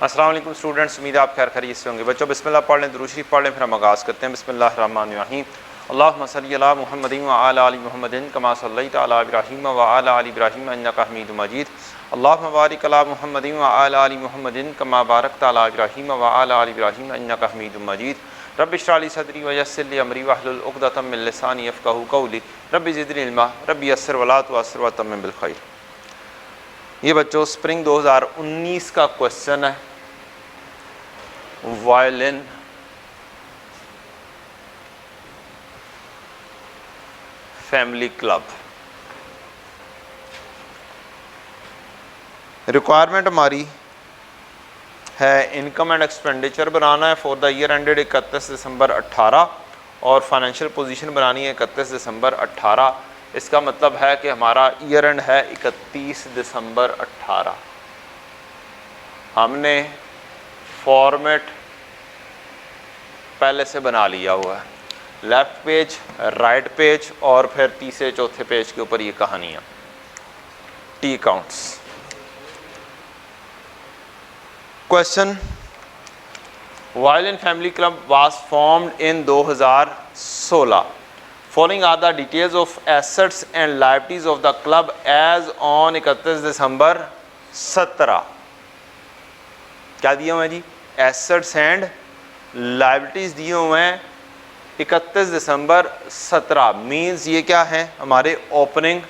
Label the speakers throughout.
Speaker 1: अस्सलाम वालेकुम स्टूडेंट्स, उम्मीद है आप खैर खैरियत से होंगे। बच्चों बिस्मिल्लाह पढ़ लें, दुरूद शरीफ पढ़ लें, फिर हम आगाज़ करते हैं। बिस्मिल्लाहिर्रहमानिर्रहीम। अल्लाहुम्मा सल्लि अला मुहम्मदिन व अला आलि मुहम्मदिन कमा सल्लैता अला इब्राहीम व अला आलि इब्राहीम इन्नका हमीदुम मजीद। अल्लाहुम्मा बारिक अला मुहम्मदिन व अला आलि मुहम्मदिन कमा बारकता अला इब्राहीम व अला आलि इब्राहीम इन्नका हमीदुम मजीद। रब्बि इश्रह ली सदरी व यस्सिर ली अमरी वहलुल उक़दतम मिन लिसानी यफ़क़हू क़ौली। रब्बि ज़िदनी इल्मा रब्बि यस्सिर व ला तुअस्सिर व तम्मिम बिल खैर। ये बच्चों स्प्रिंग 2019 का क्वेश्चन है। Violin family club. रिक्वायरमेंट हमारी है इनकम एंड एक्सपेंडिचर बनाना है for the year ended 31 December 18 और फाइनेंशियल पोजीशन बनानी है 31 दिसंबर 18। इसका मतलब है कि हमारा ईयर एंड है 31 दिसंबर 18। हमने फॉर्मेट पहले से बना लिया हुआ है, लेफ्ट पेज, राइट पेज और फिर तीसरे चौथे पेज के ऊपर ये कहानियाँ, T accounts. Question, violin family club was formed in 2016। Following are the details of assets and liabilities of the club as on 31 December 17। क्या दिए हुए हैं जी? एसेट्स एंड लायबिलिटीज दिए हुए हैं 31 दिसंबर 17। मीन्स ये क्या है? हमारे ओपनिंग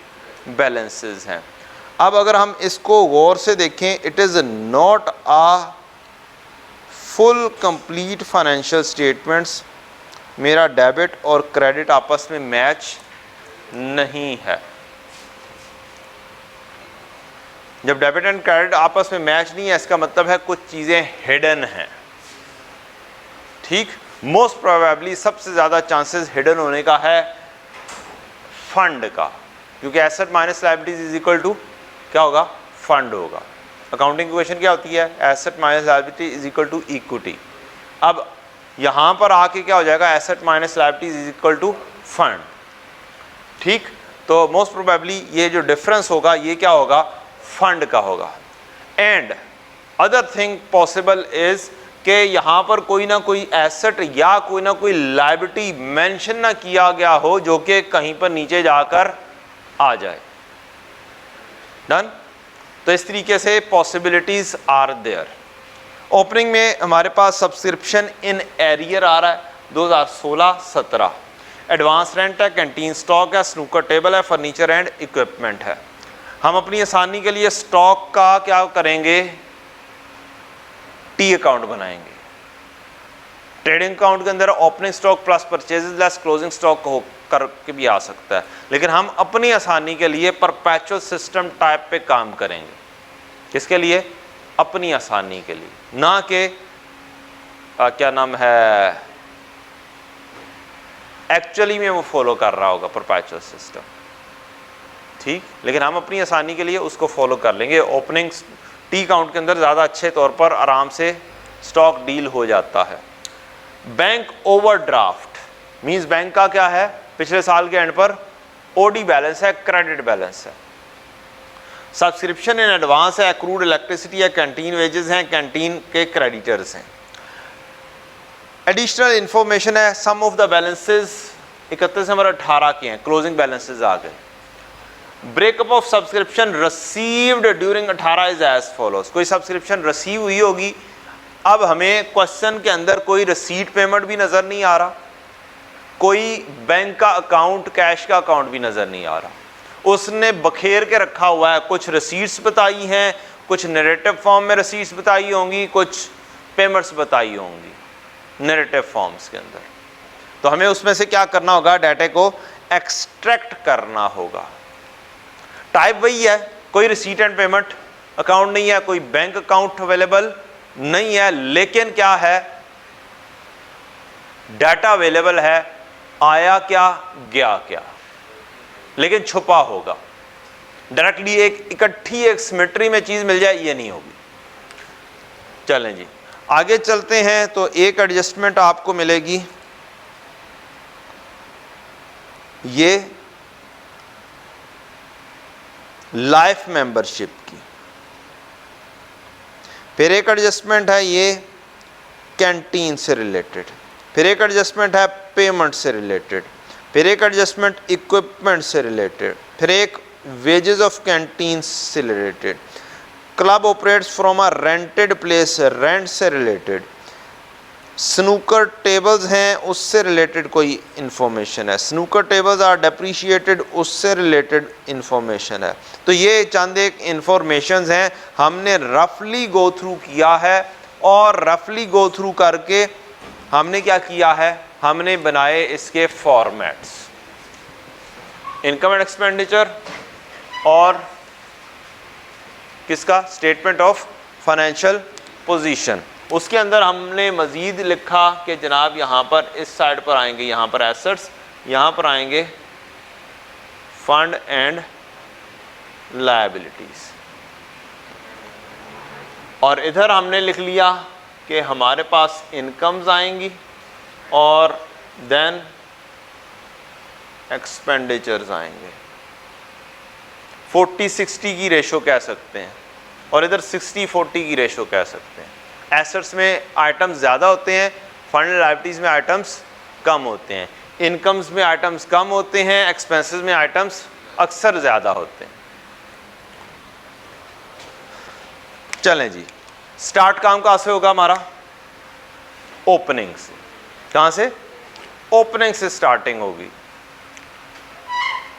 Speaker 1: बैलेंसेस हैं। अब अगर हम इसको गौर से देखें, it is not a full complete financial statements. मेरा डेबिट और क्रेडिट आपस में मैच नहीं है। जब डेबिट एंड क्रेडिट आपस में मैच नहीं है, इसका मतलब है कुछ चीज़ें हिडन हैं। ठीक, मोस्ट प्रोबेबली सबसे ज़्यादा चांसेस हिडन होने का है फंड का, क्योंकि asset minus liabilities is equal to क्या होगा? फंड होगा। अकाउंटिंग इक्वेशन क्या होती है? Asset minus liability is equal to equity. अब यहाँ पर आके क्या हो जाएगा? Asset minus liabilities is equal to fund. ठीक, तो मोस्ट प्रोबेबली ये जो डिफरेंस होगा ये क्या होगा? फंड का होगा। And other thing possible is कि यहाँ पर कोई ना कोई एसेट या कोई ना कोई लायबिलिटी मेंशन ना किया गया हो जो कि कहीं पर नीचे जाकर आ जाए। डन। तो इस तरीके से पॉसिबिलिटीज आर देयर। ओपनिंग में हमारे पास सब्सक्रिप्शन इन एरियर आ रहा है 2016-17। एडवांस रेंट है, कैंटीन स्टॉक है, स्नूकर टेबल है, फर्नीचर एंड इक्विपमेंट है। हम अपनी आसानी के लिए स्टॉक का क्या करेंगे? टी अकाउंट बनाएंगे। ट्रेडिंग अकाउंट के अंदर opening stock plus purchases less closing stock हो करके भी आ सकता है, लेकिन हम अपनी आसानी के लिए परपेचुअल सिस्टम टाइप पे काम करेंगे। किसके लिए? अपनी आसानी के लिए, ना कि क्या नाम है एक्चुअली में वो फॉलो कर रहा होगा परपेचुअल सिस्टम। ठीक, लेकिन हम अपनी आसानी के लिए उसको फॉलो कर लेंगे। ओपनिंग टी अकाउंट के अंदर ज़्यादा अच्छे तौर पर आराम से स्टॉक डील हो जाता है। बैंक ओवरड्राफ्ट मींस बैंक का क्या है? पिछले साल के एंड पर ओडी बैलेंस है, क्रेडिट बैलेंस है। सब्सक्रिप्शन इन एडवांस है, एक्रूड इलेक्ट्रिसिटी है, कैंटीन वेजेस हैं, कैंटीन के क्रेडिटर्स हैं। एडिशनल इंफॉर्मेशन है, sum of the balances 31 December 18 के हैं, क्लोजिंग बैलेंसेस आ गए। Breakup of subscription received during 18 is as follows. कोई सब्सक्रिप्शन रिसीव हुई होगी। अब हमें क्वेश्चन के अंदर कोई रिसीट पेमेंट भी नजर नहीं आ रहा, कोई बैंक का अकाउंट, कैश का अकाउंट भी नजर नहीं आ रहा। उसने बखेर के रखा हुआ है। कुछ रिसीट्स बताई हैं, कुछ नैरेटिव फॉर्म में रिसीट्स बताई होंगी, कुछ पेमेंट्स बताई होंगी नैरेटिव फॉर्म्स के अंदर। तो हमें उसमें से क्या करना होगा? डाटा को एक्सट्रैक्ट करना होगा। टाइप वही है, कोई रिसीट एंड पेमेंट अकाउंट नहीं है, कोई बैंक अकाउंट अवेलेबल नहीं है, लेकिन क्या है? डाटा अवेलेबल है, आया क्या गया क्या, लेकिन छुपा होगा। डायरेक्टली एक इकट्ठी एक सिमेट्री में चीज मिल जाए ये नहीं होगी। चलें जी आगे चलते हैं। तो एक एडजस्टमेंट आपको मिलेगी, ये लाइफ मेंबरशिप की। फिर एक एडजस्टमेंट है ये कैंटीन से रिलेटेड, फिर एक एडजस्टमेंट है पेमेंट से रिलेटेड, फिर एक एडजस्टमेंट इक्विपमेंट से रिलेटेड, फिर एक वेजेस ऑफ कैंटीन से related, club operates from a rented place, rent से रिलेटेड, स्नूकर टेबल्स हैं उससे रिलेटेड कोई इन्फॉर्मेशन है, स्नूकर टेबल्स आर डेप्रीशिएटेड उससे रिलेटेड इन्फॉर्मेशन है। तो ये चंद एक इन्फॉर्मेशंस हैं, हमने रफली गो थ्रू किया है और रफली गो थ्रू करके हमने क्या किया है, हमने बनाए इसके फॉर्मेट्स, इनकम एंड एक्सपेंडिचर और किसका, स्टेटमेंट ऑफ फाइनेंशियल पोजीशन। उसके अंदर हमने मज़ीद लिखा कि जनाब यहाँ पर इस साइड पर आएंगे, यहाँ पर एसेट्स, यहाँ पर आएंगे फंड एंड लायबिलिटीज़, और इधर हमने लिख लिया कि हमारे पास इनकम्स आएंगी और देन एक्सपेंडिचर्स आएंगे। 40-60 की रेशो कह सकते हैं और इधर 60-40 की रेशो कह सकते हैं। एसेट्स में आइटम्स ज़्यादा होते हैं, फंड लायबिलिटीज़ में आइटम्स कम होते हैं, इनकम्स में आइटम्स कम होते हैं, एक्सपेंसेस में आइटम्स अक्सर ज़्यादा होते हैं। चलें जी, स्टार्ट काम कहाँ से होगा हमारा, ओपनिंग से। कहाँ से, ओपनिंग से स्टार्टिंग होगी।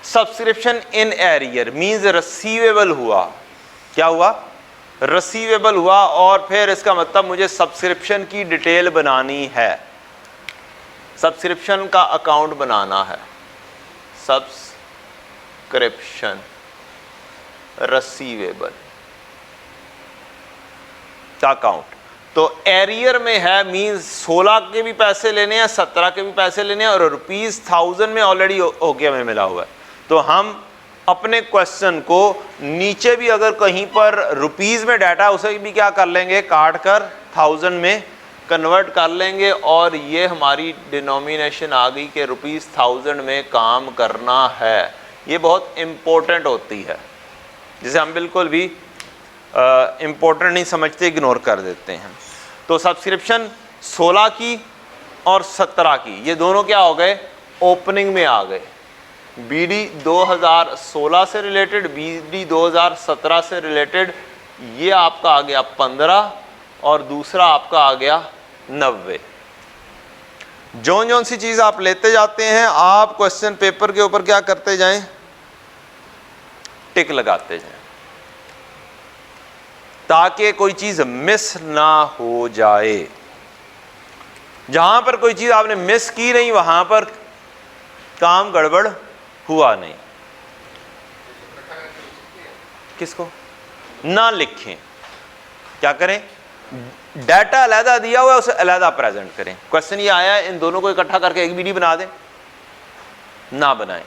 Speaker 1: Subscription in arrear means receivable हुआ, क्या हुआ, रिसीवेबल हुआ, और फिर इसका मतलब मुझे सब्सक्रिप्शन की डिटेल बनानी है, सब्सक्रिप्शन का अकाउंट बनाना है, सब्सक्रिप्शन रिसीवेबल का अकाउंट। तो एरियर में है मींस 16 के भी पैसे लेने हैं, 17 के भी पैसे लेने हैं, और ₹1000 में ऑलरेडी ओके में मिला हुआ है। तो हम अपने क्वेश्चन को नीचे भी अगर कहीं पर रुपीस में डाटा है उसे भी क्या कर लेंगे, काट कर 1000 में कन्वर्ट कर लेंगे, और ये हमारी डिनोमिनेशन आ गई कि ₹1000 में काम करना है। ये बहुत इम्पोर्टेंट होती है, जिसे हम बिल्कुल भी इम्पोर्टेंट नहीं समझते, इग्नोर कर देते हैं। तो सब्सक्रिप्शन 16 की और 17 की, ये दोनों क्या हो गए, ओपनिंग में आ गए। BD 2016 से रिलेटेड, BD 2017 से रिलेटेड, ये आपका आ गया 15 और दूसरा आपका आ गया 90। जौन जौन सी चीज़ आप लेते जाते हैं, आप क्वेश्चन पेपर के ऊपर क्या करते जाएं, टिक लगाते जाएं, ताकि कोई चीज़ मिस ना हो जाए। जहां पर कोई चीज़ आपने मिस की नहीं, वहां पर काम गड़बड़ हुआ नहीं। किसको ना लिखें, क्या करें, डाटा अलहदा दिया हुआ है उसे अलहदा प्रेजेंट करें। क्वेश्चन ये आया है, इन दोनों को इकट्ठा करके एक BD बना दें, ना बनाएं,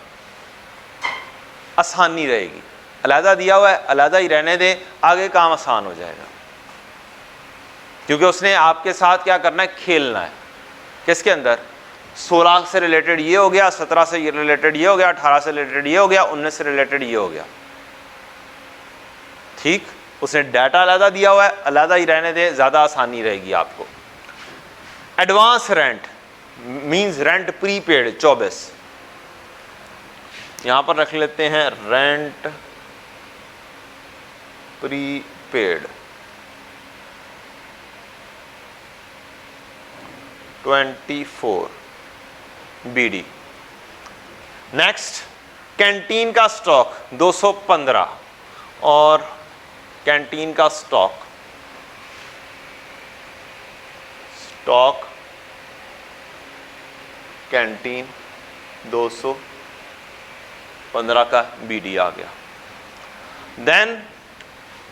Speaker 1: आसानी रहेगी। अलहदा दिया हुआ है, अलहदा ही रहने दें, आगे काम आसान हो जाएगा, क्योंकि उसने आपके साथ क्या करना है, खेलना है। किसके अंदर, 16 से रिलेटेड ये हो गया, 17 से रिलेटेड ये हो गया, 18 से रिलेटेड ये हो गया, 19 से रिलेटेड ये हो गया। ठीक, उसने डाटा अलहदा दिया हुआ है, अलहदा ही रहने दे, ज़्यादा आसानी रहेगी आपको। Advance rent means rent prepaid 24, यहां पर रख लेते हैं rent prepaid 24 BD। Next, canteen का स्टॉक 215 और कैंटीन का स्टॉक कैंटीन 215 का BD आ गया। देन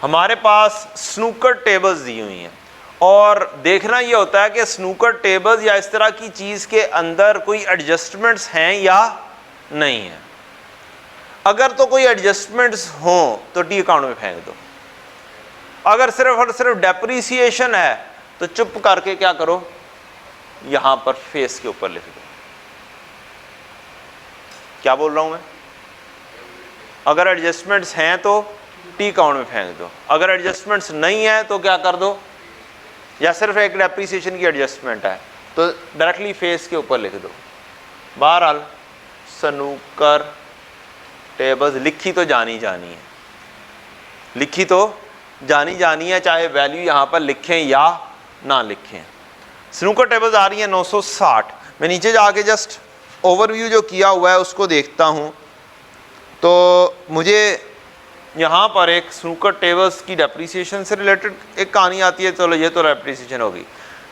Speaker 1: हमारे पास स्नूकर टेबल्स दी हुई हैं, और देखना ये होता है कि स्नूकर टेबल्स या इस तरह की चीज़ के अंदर कोई एडजस्टमेंट्स हैं या नहीं है। अगर तो कोई एडजस्टमेंट्स हों तो टी अकाउंट में फेंक दो, अगर सिर्फ और सिर्फ डेप्रीसिएशन है तो चुप करके क्या करो, यहां पर फेस के ऊपर लिख दो। क्या बोल रहा हूं मैं, अगर एडजस्टमेंट्स हैं तो टी अकाउंट में फेंक दो, अगर एडजस्टमेंट्स नहीं है तो क्या कर दो, या सिर्फ एक डेप्रीसिएशन की एडजस्टमेंट है, तो डायरेक्टली फेस के ऊपर लिख दो। बहरहाल स्नूकर टेबल्स लिखी तो जानी है, लिखी तो जानी है, चाहे वैल्यू यहाँ पर लिखें या ना लिखें। स्नूकर टेबल्स आ रही हैं 960। मैं नीचे जाके जस्ट ओवरव्यू जो किया हुआ है उसको देखता हूँ, तो मुझे यहाँ पर एक स्नूकर टेबल्स की डेप्रीसिएशन से रिलेटेड एक कहानी आती है। चलो ये तो डेप्रीसिएशन होगी।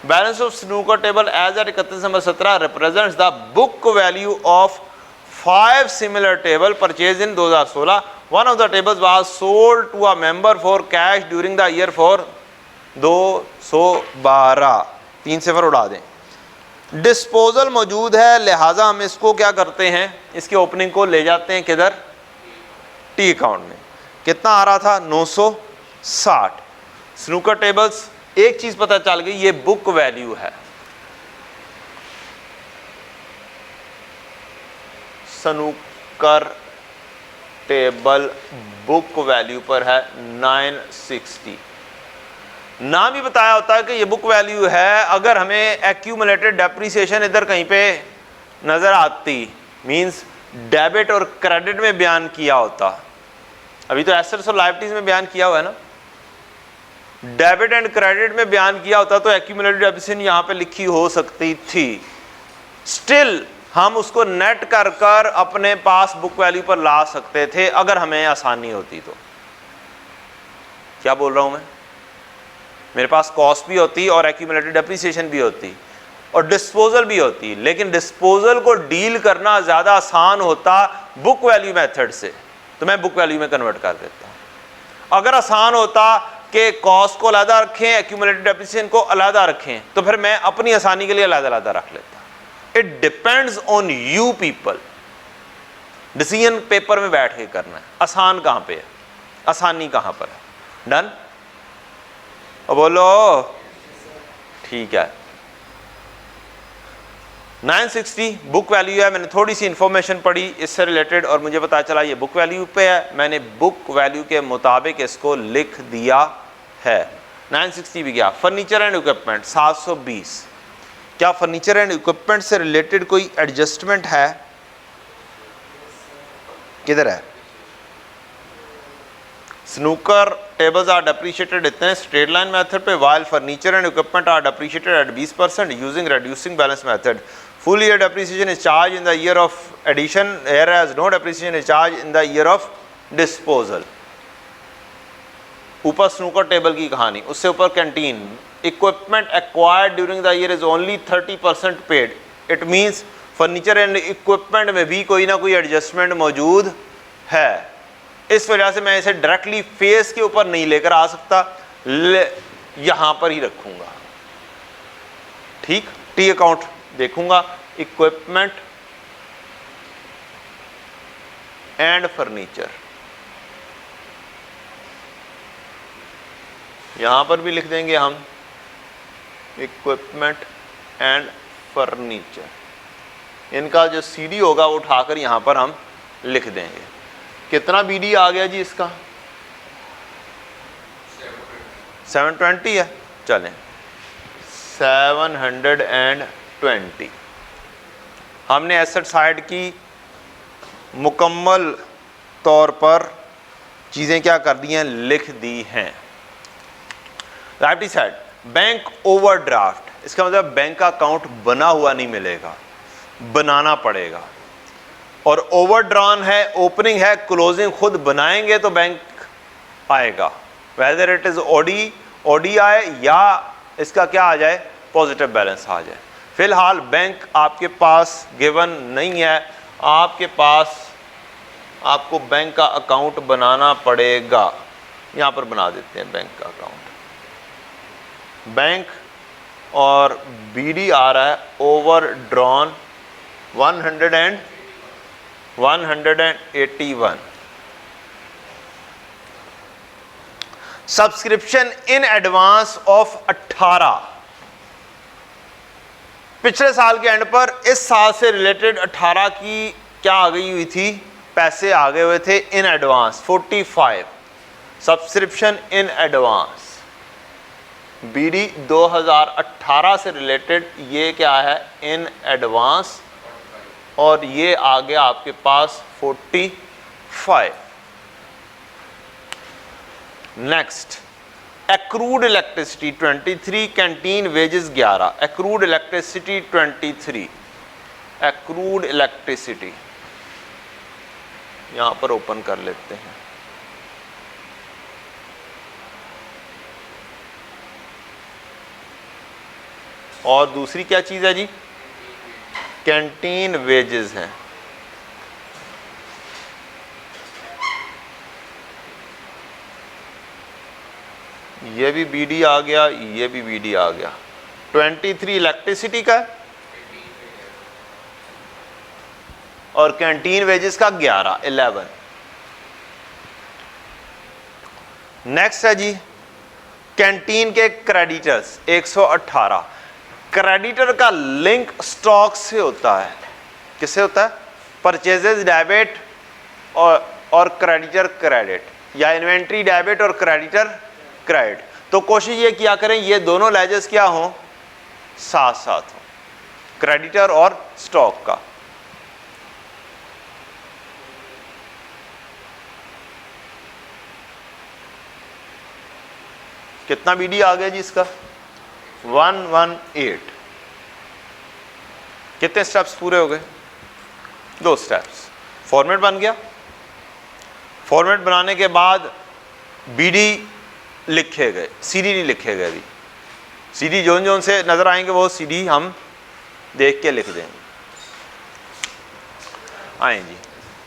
Speaker 1: Balance of snooker table as at 31 number 17 represents the book value of 5 similar table purchase in 2016। One of the tables was sold to a member for cash during the year for 212। 3 सिफर उड़ा दें। Disposal मौजूद है, लिहाजा हम इसको क्या करते हैं, इसके ओपनिंग को ले जाते हैं किधर, टी अकाउंट में। कितना आ रहा था 960। स्नूकर टेबल्स एक चीज पता चल गई, ये बुक वैल्यू है। स्नूकर टेबल बुक वैल्यू पर है 960। नाम ही बताया होता है कि ये बुक वैल्यू है। अगर हमें एक्यूमुलेटेड डेप्रीसिएशन इधर कहीं पे नजर आती, मींस डेबिट और क्रेडिट में बयान किया होता, अभी तो एसेट्स और लायबिलिटीज में बयान किया हुआ है ना, डेबिट एंड क्रेडिट में बयान किया होता तो एक्यूमुलेटेड डेप्रीसिएशन यहां पे लिखी हो सकती थी। स्टिल हम उसको नेट कर कर अपने पास बुक वैल्यू पर ला सकते थे अगर हमें आसानी होती तो। क्या बोल रहा हूं मैं, मेरे पास कॉस्ट भी होती और एक्यूमुलेटेड डेप्रीसिएशन भी होती और डिस्पोजल भी होती, लेकिन डिस्पोजल को डील करना ज़्यादा आसान होता बुक वैल्यू मेथड से, तो मैं बुक वैल्यू में कन्वर्ट कर देता हूँ। अगर आसान होता कि कॉस्ट को अलहदा रखें, एक्यूमुलेटेड डेप्रीसिएशन को अलहदा रखें, तो फिर मैं अपनी आसानी के लिए अलहदा रख लेता। It depends on you people. Decision paper में बैठ के करना है। आसान कहाँ पे है, आसानी कहाँ पर है। डन, बोलो ठीक है। 960 बुक वैल्यू है। मैंने थोड़ी सी इंफॉर्मेशन पढ़ी इससे रिलेटेड और मुझे पता चला ये बुक वैल्यू पे है। मैंने बुक वैल्यू के मुताबिक इसको लिख दिया है। 960 भी गया। Furniture and equipment 720। क्या फर्नीचर एंड इक्विपमेंट से रिलेटेड कोई एडजस्टमेंट है? किधर है? स्नूकर टेबल्स आर डेप्रीशिएटेड इतने स्ट्रेट लाइन मेथड पे, while furniture and equipment are depreciated at 20% using reducing balance method. Full year depreciation is charged in the year of addition, whereas no depreciation is charged in the year of disposal. ऊपर snooker table की कहानी, उससे ऊपर canteen. Equipment acquired during the year is only 30% paid. It means furniture and equipment में भी कोई ना कोई एडजस्टमेंट मौजूद है। इस वजह से मैं इसे डायरेक्टली फेस के ऊपर नहीं लेकर आ सकता, यहां पर ही रखूंगा। ठीक, टी अकाउंट देखूंगा, इक्विपमेंट एंड फर्नीचर, यहां पर भी लिख देंगे हम इक्विपमेंट एंड फर्नीचर। इनका जो सीडी होगा वो उठाकर यहां पर हम लिख देंगे। कितना बीडी आ गया जी इसका? 720 है। चलें 720। हमने एसेट साइड की मुकम्मल तौर पर चीज़ें क्या कर दी हैं, लिख दी हैं। लायबिलिटी साइड, बैंक ओवरड्राफ्ट, इसका मतलब बैंक का अकाउंट बना हुआ नहीं मिलेगा, बनाना पड़ेगा। और ओवरड्रॉन है, ओपनिंग है, क्लोजिंग खुद बनाएंगे तो बैंक आएगा, वेदर इट इज ओडी आए या इसका क्या आ जाए, पॉजिटिव बैलेंस आ जाए। फिलहाल बैंक आपके पास गिवन नहीं है, आपके पास आपको बैंक का अकाउंट बनाना पड़ेगा। यहां पर बना देते हैं बैंक का अकाउंट। बैंक और बीडी आ रहा है overdrawn 181। Subscription in advance of 18। पिछले साल के एंड पर इस साल से रिलेटेड 18 की क्या आ गई हुई थी, पैसे आ गए हुए थे in advance 45। Subscription in advance BD 2018 से रिलेटेड ये क्या है, इन एडवांस, और ये आ गया आपके पास 45। Next, accrued electricity 23, canteen wages 11, accrued electricity 23, accrued electricity यहां पर ओपन कर लेते हैं। और दूसरी क्या चीज है जी, कैंटीन वेजेस हैं। ये भी BD आ गया, ये भी BD आ गया। 23 इलेक्ट्रिसिटी का और कैंटीन वेजेस का 11। नेक्स्ट है जी, कैंटीन के क्रेडिटर्स 118। क्रेडिटर का लिंक स्टॉक से होता है, किससे होता है, परचेजेस डेबिट और क्रेडिटर क्रेडिट, या इन्वेंट्री डेबिट और क्रेडिटर क्रेडिट। तो कोशिश ये किया करें ये दोनों लेजर्स क्या हों, साथ साथ हों, क्रेडिटर और स्टॉक का। कितना BD आ गया जी इसका, 118। कितने स्टेप्स पूरे हो गए, 2 स्टेप्स। फॉर्मेट बन गया, फॉर्मेट बनाने के बाद BD लिखे गए, CD नहीं लिखे गए। अभी CD जोन जोन से नजर आएंगे वो CD हम देख के लिख देंगे। आए जी,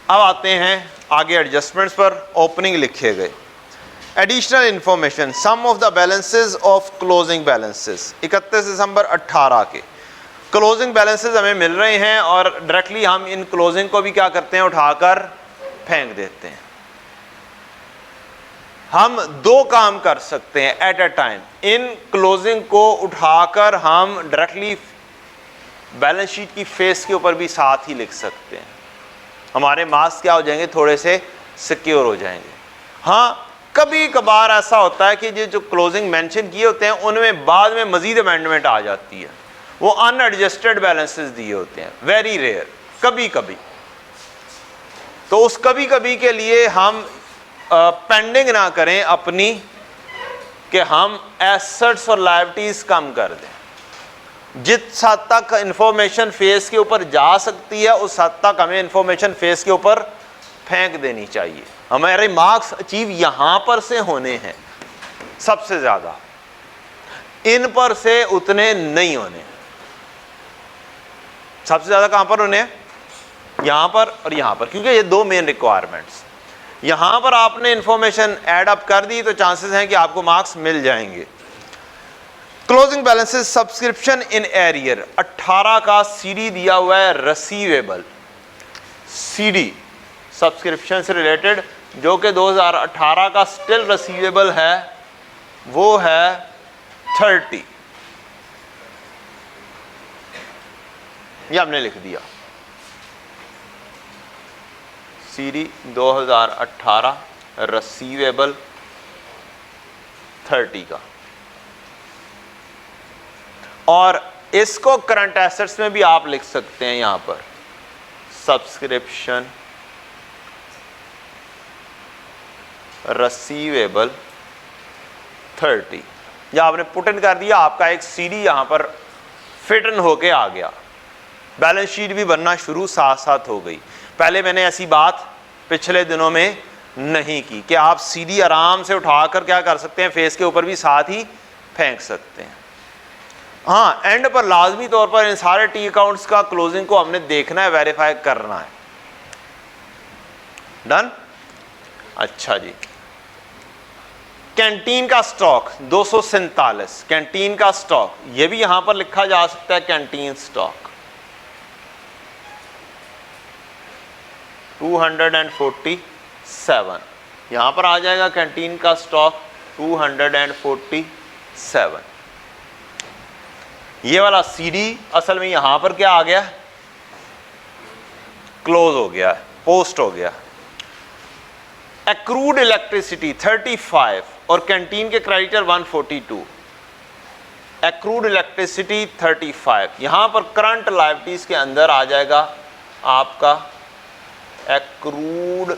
Speaker 1: अब आते हैं आगे एडजस्टमेंट्स पर। ओपनिंग लिखे गए, additional information, sum of the balances of closing balances 31 December 18 के क्लोजिंग बैलेंसेस हमें मिल रहे हैं, और डायरेक्टली हम इन क्लोजिंग को भी क्या करते हैं, उठाकर फेंक देते हैं। हम 2 काम कर सकते हैं at a time. In closing को उठाकर हम डायरेक्टली बैलेंस शीट की फेस के ऊपर भी साथ ही लिख सकते हैं। हमारे मार्क्स क्या हो जाएंगे, थोड़े से सिक्योर हो जाएंगे। हाँ, कभी कभार ऐसा होता है कि ये जो क्लोजिंग मेंशन किए होते हैं उनमें बाद में मजीद अमेंडमेंट आ जाती है, वो अनएडजस्टेड बैलेंसेस दिए होते हैं, वेरी रेयर, कभी कभी। तो उस कभी कभी के लिए हम पेंडिंग ना करें अपनी, कि हम एसेट्स और लायबिलिटीज कम कर दें। जिस हद तक इंफॉर्मेशन फेस के ऊपर जा सकती है उस हद तक हमें इंफॉर्मेशन फेस के ऊपर फेंक देनी चाहिए। हमारे मार्क्स अचीव यहां पर से होने हैं सबसे ज्यादा, इन पर से उतने नहीं होने। सबसे ज्यादा कहां पर होने हैं, यहां पर और यहां पर, क्योंकि ये 2 मेन रिक्वायरमेंट्स। यहां पर आपने इंफॉर्मेशन ऐड अप कर दी तो चांसेस हैं कि आपको मार्क्स मिल जाएंगे। Closing balances subscription in arrear 18 का CD दिया हुआ है, रसीवेबल CD सब्सक्रिप्शन से रिलेटेड, जो कि 2018 का स्टिल रसीवेबल है, वो है 30। ये हमने लिख दिया, CD 2018 रसीवेबल 30 का। और इसको करंट एसेट्स में भी आप लिख सकते हैं, यहां पर सब्सक्रिप्शन रसीवेबल 30, या आपने पुट इन कर दिया, आपका एक CD यहां पर फिट इन होके आ गया, बैलेंस शीट भी बनना शुरू साथ साथ हो गई। पहले मैंने ऐसी बात पिछले दिनों में नहीं की कि आप CD आराम से उठाकर क्या कर सकते हैं, फेस के ऊपर भी साथ ही फेंक सकते हैं। हाँ, एंड पर लाजमी तौर पर इन सारे T अकाउंट्स का क्लोजिंग को हमने देखना है, वेरीफाई करना है। डन। अच्छा जी, कैंटीन का स्टॉक 247, कैंटीन का स्टॉक ये भी यहां पर लिखा जा सकता है, कैंटीन स्टॉक 247, यहां पर आ जाएगा कैंटीन का स्टॉक 247। ये वाला CD असल में यहां पर क्या आ गया, क्लोज हो गया, पोस्ट हो गया। एक्रूड इलेक्ट्रिसिटी 35 और कैंटीन के क्रेडिटर 142, एक्रूड इलेक्ट्रिसिटी 35, यहाँ पर करंट लायबिलिटीज के अंदर आ जाएगा आपका एक्रूड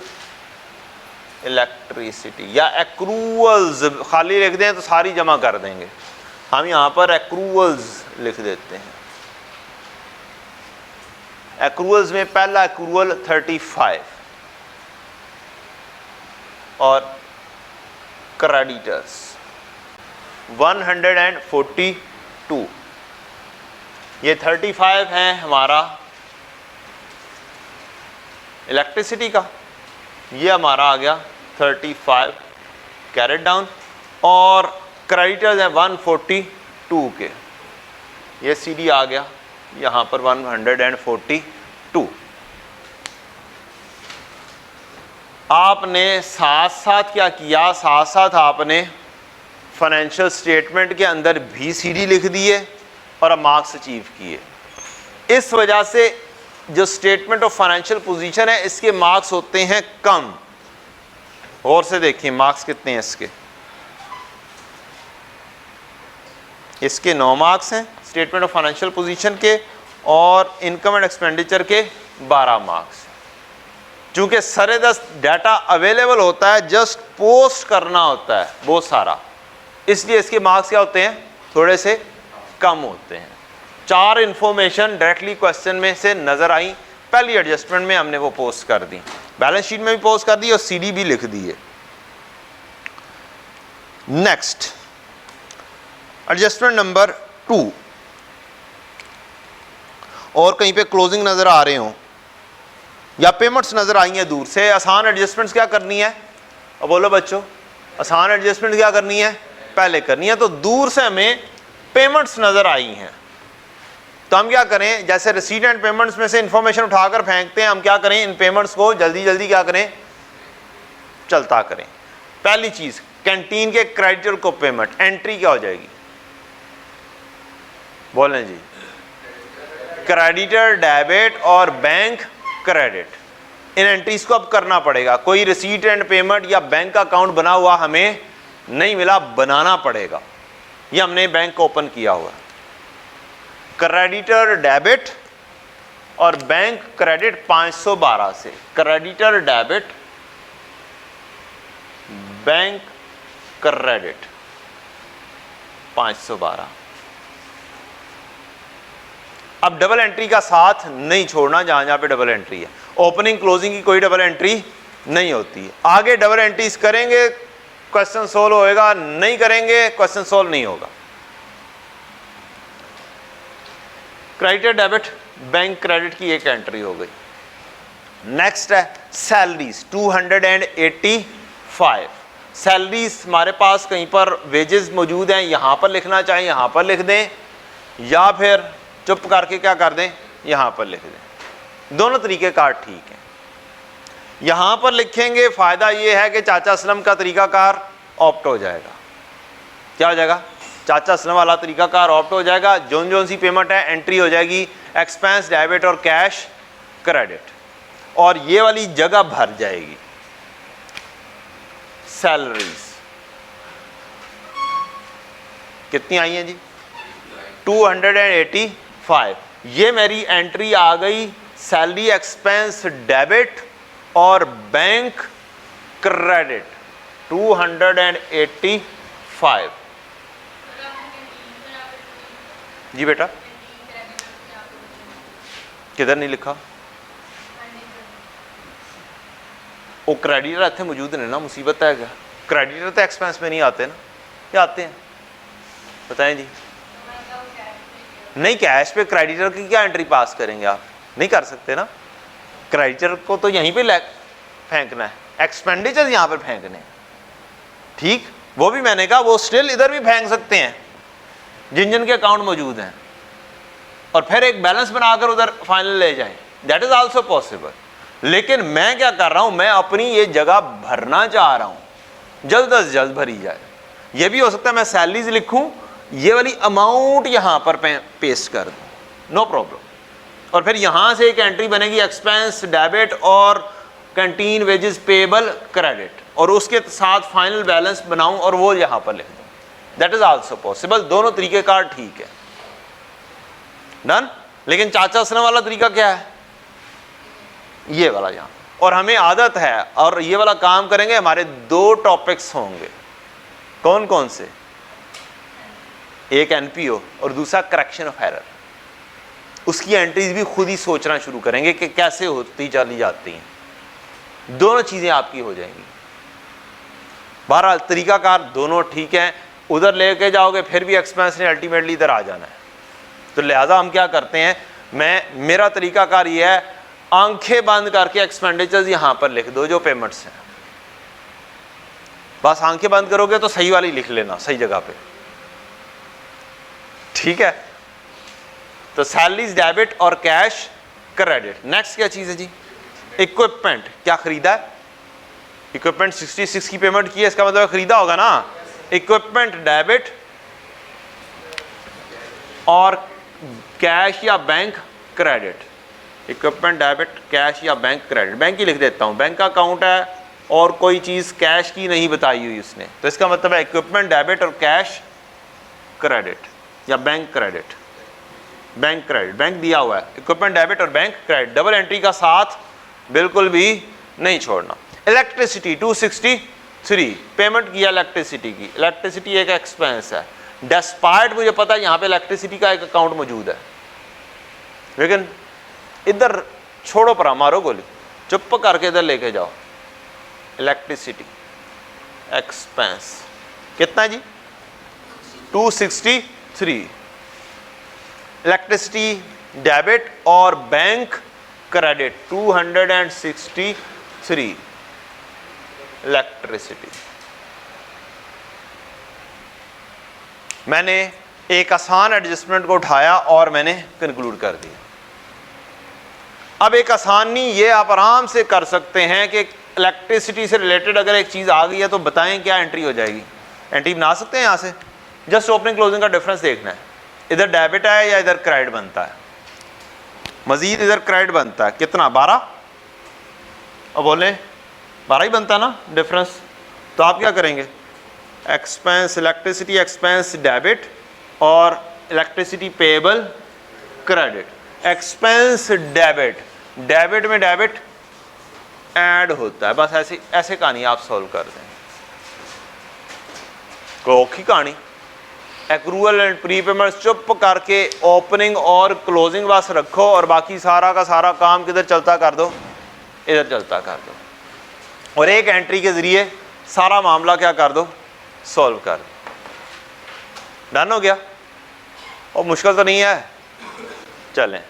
Speaker 1: इलेक्ट्रिसिटी या एक्रूअल्स, खाली लिख दें तो सारी जमा कर देंगे, हम यहाँ पर एक्रूअल्स लिख देते हैं। एक्रूअल्स में पहला एक्रूअल 35 और क्रेडिटर्स 142, ये 35 है हमारा इलेक्ट्रिसिटी का, ये हमारा आ गया 35 कैरेट डाउन, और क्रेडिटर्स हैं 142 के, ये सीडी आ गया यहाँ पर 142। आपने साथ साथ क्या किया, साथ साथ आपने फाइनेंशियल स्टेटमेंट के अंदर भी सीडी लिख दिए और मार्क्स अचीव किए। इस वजह से जो स्टेटमेंट ऑफ फाइनेंशियल पोजीशन है इसके मार्क्स होते हैं कम। और से देखिए मार्क्स कितने हैं इसके 9 मार्क्स हैं स्टेटमेंट ऑफ फाइनेंशियल पोजीशन के, और इनकम एंड एक्सपेंडिचर के 12 मार्क्स। चूंकि सरेदस्त डाटा अवेलेबल होता है, जस्ट पोस्ट करना होता है बहुत सारा, इसलिए इसके मार्क्स क्या होते हैं, थोड़े से कम होते हैं। 4 इंफॉर्मेशन डायरेक्टली क्वेश्चन में से नजर आई, पहली एडजस्टमेंट में हमने वो पोस्ट कर दी, बैलेंस शीट में भी पोस्ट कर दी और सीडी भी लिख दी है। नेक्स्ट एडजस्टमेंट नंबर 2, और कहीं पे क्लोजिंग नजर आ रहे हो या पेमेंट्स नजर आई हैं दूर से, आसान एडजस्टमेंट्स क्या करनी है, अब बोलो बच्चों, आसान एडजस्टमेंट क्या करनी है, पहले करनी है। तो दूर से हमें पेमेंट्स नजर आई हैं, तो हम क्या करें, जैसे रिसीट एंड पेमेंट्स में से इंफॉर्मेशन उठाकर फेंकते हैं, हम क्या करें, इन पेमेंट्स को जल्दी जल्दी क्या करें, चलता करें। पहली चीज, कैंटीन के क्रेडिटर को पेमेंट, एंट्री क्या हो जाएगी, बोलें जी, क्रेडिटर डेबिट और बैंक क्रेडिट, इन एंट्रीज को अब करना पड़ेगा। कोई रिसीट एंड पेमेंट या बैंक अकाउंट बना हुआ हमें नहीं मिला, बनाना पड़ेगा। ये हमने बैंक ओपन किया हुआ, क्रेडिटर डेबिट और बैंक क्रेडिट 512 से, क्रेडिटर डेबिट बैंक क्रेडिट 512। अब डबल एंट्री का साथ नहीं छोड़ना, जहां जहां पे डबल एंट्री है, ओपनिंग क्लोजिंग की कोई डबल एंट्री नहीं होती है। आगे डबल एंट्रीज करेंगे क्वेश्चन सोल्व होएगा, नहीं करेंगे क्वेश्चन सोल्व नहीं होगा। क्रेडिटर डेबिट बैंक क्रेडिट की एक एंट्री हो गई। नेक्स्ट है सैलरीज 285, सैलरीज हमारे पास कहीं पर वेजेस मौजूद हैं, यहां पर लिखना चाहिए यहां पर लिख दें, या फिर चुप करके क्या कर दें, यहां पर लिख दें, दोनों तरीके कार ठीक है। यहां पर लिखेंगे फायदा यह है कि चाचा असलम का तरीकाकार ऑप्ट हो जाएगा, क्या हो जाएगा, चाचा असलम वाला तरीकाकार ऑप्ट हो जाएगा। जोन सी पेमेंट है एंट्री हो जाएगी एक्सपेंस डेबिट और कैश क्रेडिट, और ये वाली जगह भर जाएगी सैलरीज। कितनी आई हैं जी, 285, ये मेरी एंट्री आ गई सैलरी एक्सपेंस डेबिट और बैंक क्रेडिट 285। जी बेटा, किधर नहीं लिखा, वो क्रेडिटर इतने मौजूद नहीं ना, मुसीबत है क्या, क्रेडिटर तो एक्सपेंस में नहीं आते ना, क्या आते हैं बताएं जी, नहीं कैश पे क्रेडिटर की क्या एंट्री पास करेंगे आप, नहीं कर सकते ना, क्रेडिटर को तो यहीं पे फेंकना है, एक्सपेंडिचर यहां पर फेंकने, ठीक, वो भी मैंने कहा वो स्टिल इधर भी फेंक सकते हैं जिन जिन के अकाउंट मौजूद हैं, और फिर एक बैलेंस बनाकर उधर फाइनल ले जाएं, दैट इज आल्सो पॉसिबल। लेकिन मैं क्या कर रहा हूं, मैं अपनी ये जगह भरना चाह रहा हूं, जल्द अज जल्द भरी जाए। ये भी हो सकता है मैं सैलरीज लिखूं, ये वाली अमाउंट यहां पर पेस्ट कर दूं, नो प्रॉब्लम, और फिर यहां से एक एंट्री बनेगी एक्सपेंस डेबिट और कैंटीन वेजेस पेएबल क्रेडिट, और उसके साथ फाइनल बैलेंस बनाऊं और वो यहां पर लिख दूं, दैट इज आल्सो पॉसिबल, दोनों तरीकेकार ठीक है। डन। लेकिन चाचा असलम वाला तरीका क्या है? ये वाला यहां, और हमें आदत है और ये वाला काम करेंगे, हमारे दो टॉपिक्स होंगे। कौन कौन से? एक एनपीओ और दूसरा करेक्शन ऑफ एरर। उसकी एंट्रीज भी खुद ही सोचना शुरू करेंगे कि कैसे होती चली जाती हैं, दोनों चीजें आपकी हो जाएंगी। बहरहाल तरीकाकार दोनों ठीक है, उधर लेके जाओगे फिर भी एक्सपेंस ने अल्टीमेटली इधर आ जाना है। तो लिहाजा हम क्या करते हैं, मेरा तरीकाकार ये है, आंखें बंद करके एक्सपेंडिचर्स यहां पर लिख दो जो पेमेंट्स हैं। बस आंखें बंद करोगे तो सही वाली लिख लेना सही जगह पे, ठीक है। तो सैलरीज डेबिट और कैश क्रेडिट। नेक्स्ट क्या चीज है जी? इक्विपमेंट। क्या खरीदा है? इक्विपमेंट 66 की पेमेंट की है, इसका मतलब खरीदा होगा ना। इक्विपमेंट डेबिट और कैश या bank credit. Equipment debit, cash या बैंक क्रेडिट। बैंक ही लिख देता हूं, बैंक का अकाउंट है और कोई चीज कैश की नहीं बताई हुई उसने, तो इसका मतलब है इक्विपमेंट डेबिट और कैश क्रेडिट या bank credit. Bank credit, bank दिया हुआ है, इक्विपमेंट डेबिट और बैंक क्रेडिट, डबल एंट्री का साथ बिल्कुल भी नहीं छोड़ना। इलेक्ट्रिसिटी 263 पेमेंट किया इलेक्ट्रिसिटी की। इलेक्ट्रिसिटी एक एक्सपेंस है, डेस्पाइट मुझे पता है यहाँ पे इलेक्ट्रिसिटी का एक अकाउंट मौजूद है, लेकिन इधर छोड़ो पर मारो गोली, चुप करके इधर लेके जाओ। इलेक्ट्रिसिटी एक्सपेंस कितना है जी? 263। इलेक्ट्रिसिटी डेबिट और बैंक क्रेडिट 263 इलेक्ट्रिसिटी। मैंने एक आसान एडजस्टमेंट को उठाया और मैंने कंक्लूड कर दिया। अब एक आसानी ये आप आराम से कर सकते हैं कि इलेक्ट्रिसिटी से रिलेटेड अगर एक चीज आ गई है तो बताएं क्या एंट्री हो जाएगी। एंट्री बना सकते हैं यहां से, जस्ट ओपनिंग क्लोजिंग का डिफरेंस देखना है, इधर डेबिट है या इधर क्रेडिट बनता है। मजीद इधर क्रेडिट बनता है कितना? 12। अब बोले 12 ही बनता है ना डिफरेंस। तो आप क्या करेंगे? एक्सपेंस इलेक्ट्रिसिटी एक्सपेंस डेबिट और electricity payable credit. Expense debit, debit में डेबिट ऐड होता है, बस ऐसे कहानी आप सॉल्व कर दें। कोई औखी कहानी। एक्रूअल एंड प्री पेमेंट चुप करके ओपनिंग और क्लोजिंग बस रखो और बाकी सारा का सारा काम किधर चलता कर दो, इधर चलता कर दो, और एक एंट्री के जरिए सारा मामला क्या कर दो, सॉल्व कर दो। डन हो गया? और मुश्किल तो नहीं है। चलें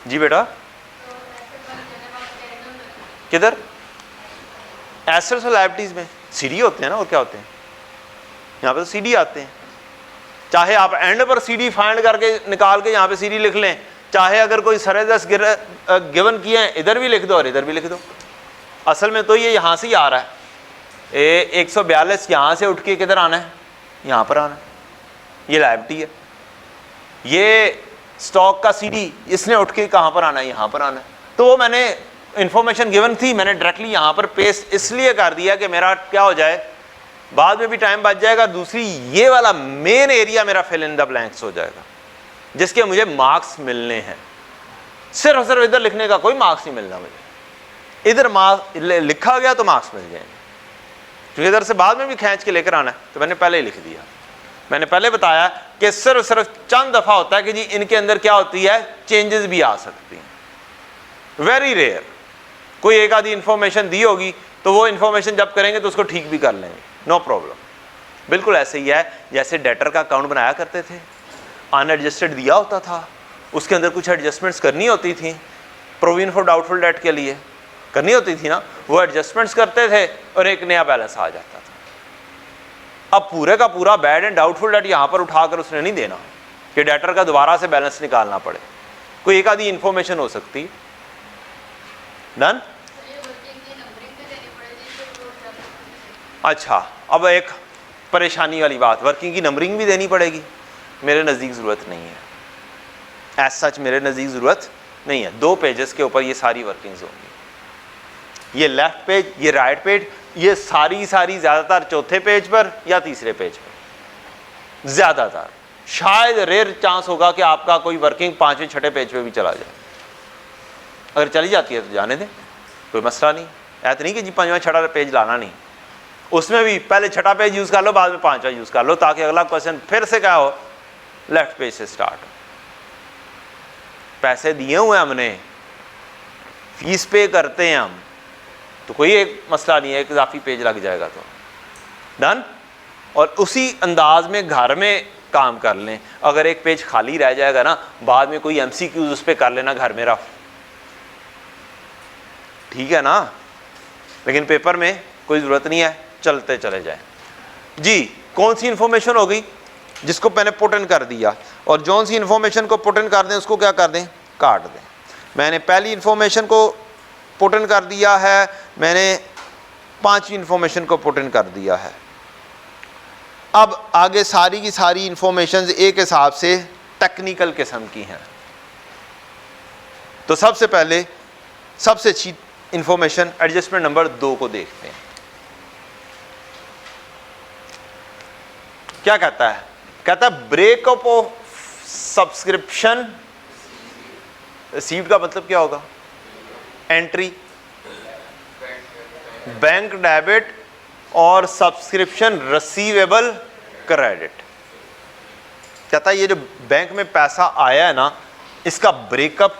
Speaker 1: जी बेटा। किधर? एसेट्स और लायबिलिटीज में सीडी होते हैं ना, और क्या होते हैं यहाँ पे? तो सीडी आते हैं। चाहे आप एंड पर सीडी फाइंड करके निकाल के यहाँ पे सीडी लिख लें, चाहे अगर कोई सरेदस गिवन किए हैं इधर भी लिख दो और इधर भी लिख दो। असल में तो ये यहाँ से ही आ रहा है। 142 यहाँ से उठ के किधर आना है? यहाँ पर आना है। ये लायबिलिटी है। ये स्टॉक का सीडी इसने उठ के कहाँ पर आना है? यहाँ पर आना है। तो वो मैंने इंफॉर्मेशन गिवन थी, मैंने डायरेक्टली यहाँ पर पेस्ट इसलिए कर दिया कि मेरा क्या हो जाए, बाद में भी टाइम बच जाएगा। दूसरी ये वाला मेन एरिया मेरा फिल इन द ब्लैंक्स हो जाएगा जिसके मुझे मार्क्स मिलने हैं। सिर्फ इधर लिखने का कोई मार्क्स नहीं मिलना मुझे, इधर मार्क्स लिखा गया तो मार्क्स मिल जाएंगे, क्योंकि इधर से बाद में भी खींच के लेकर आना है। तो मैंने पहले ही लिख दिया। मैंने पहले बताया कि सिर्फ चंद दफा होता है कि जी इनके अंदर क्या होती है, चेंजेस भी आ सकती हैं, वेरी रेयर। कोई एक आधी इंफॉर्मेशन दी होगी तो वो इंफॉर्मेशन जब करेंगे तो उसको ठीक भी कर लेंगे, नो प्रॉब्लम। बिल्कुल ऐसे ही है जैसे डेटर का अकाउंट बनाया करते थे, अनएडजस्टेड दिया होता था, उसके अंदर कुछ एडजस्टमेंट्स करनी होती थी, प्रोविजन फॉर डाउटफुल डेट के लिए करनी होती थी ना, वो एडजस्टमेंट्स करते थे और एक नया बैलेंस आ जाता था। अब पूरे का पूरा बैड एंड डाउटफुल डेट यहाँ पर उठाकर उसने नहीं देना कि डेटर का दोबारा से बैलेंस निकालना पड़े, कोई एक आधी इंफॉर्मेशन हो सकती है। डन? अच्छा, अब एक परेशानी वाली बात, वर्किंग की नंबरिंग भी देनी पड़ेगी। मेरे नज़दीक ज़रूरत नहीं है, एज सच मेरे नज़दीक ज़रूरत नहीं है। 2 पेजेस के ऊपर ये सारी वर्किंग्स होंगी, ये लेफ्ट पेज, ये राइट पेज, ये सारी ज़्यादातर चौथे पेज पर या तीसरे पेज पर, ज़्यादातर। शायद रेयर चांस होगा कि आपका कोई वर्किंग 5वें 6ठे पेज पे भी चला जाए। अगर चली जाती है तो जाने दें, कोई मसला नहीं। ऐसा नहीं कि जी 5वां 6ठा पेज लाना नहीं, उसमें भी पहले 6ठा पेज यूज़ कर लो, बाद में 5वां यूज़ कर लो, ताकि अगला क्वेश्चन फिर से क्या हो, लेफ्ट पेज से स्टार्ट हो। पैसे दिए हुए हमने, फीस पे करते हैं हम, तो कोई एक मसला नहीं है, एक इजाफी पेज लग जाएगा तो डन। और उसी अंदाज में घर में काम कर लें। अगर एक पेज खाली रह जाएगा ना, बाद में कोई MCQs उस पर कर लेना घर में रफ, ठीक है ना। लेकिन पेपर में कोई ज़रूरत नहीं है, चलते चले जाए जी। कौन सी इंफॉर्मेशन हो गई जिसको मैंने पुट इन कर दिया, और जौन सी इंफॉर्मेशन को पुट इन कर दें उसको क्या कर दें, काट दें। मैंने पहली इंफॉर्मेशन को पुट इन कर दिया है, मैंने 5वीं इंफॉर्मेशन को पुट इन कर दिया है। अब आगे सारी की सारी इंफॉर्मेशन एक हिसाब से टेक्निकल किस्म की हैं। तो सबसे पहले सबसे अच्छी इंफॉर्मेशन एडजस्टमेंट नंबर 2 को देखते हैं। क्या कहता है, कहता है ब्रेकअप ऑफ सब्सक्रिप्शन रिसीव्ड का मतलब क्या होगा, एंट्री, बैंक डेबिट और सब्सक्रिप्शन रिसीवेबल क्रेडिट। कहता है ये जो बैंक में पैसा आया है ना, इसका ब्रेकअप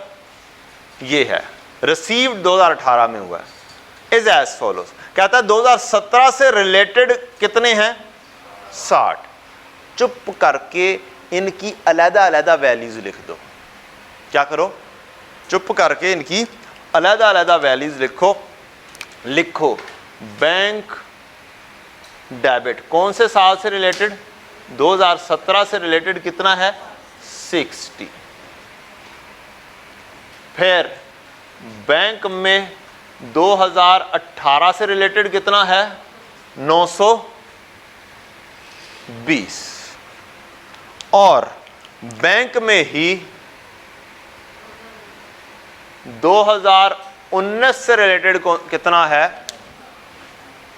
Speaker 1: ये है। रिसीव्ड 2018 में हुआ है, इज एज फॉलोज। कहता है 2017 से रिलेटेड कितने हैं, 60। चुप करके इनकी अलग-अलग वैल्यूज लिख दो। क्या करो, चुप करके इनकी अलग-अलग वैल्यूज लिखो। बैंक डेबिट कौन से साल से रिलेटेड, 2017 से रिलेटेड कितना है, 60। फिर बैंक में 2018 से रिलेटेड कितना है, 920। और बैंक में ही 2019 से रिलेटेड कितना है,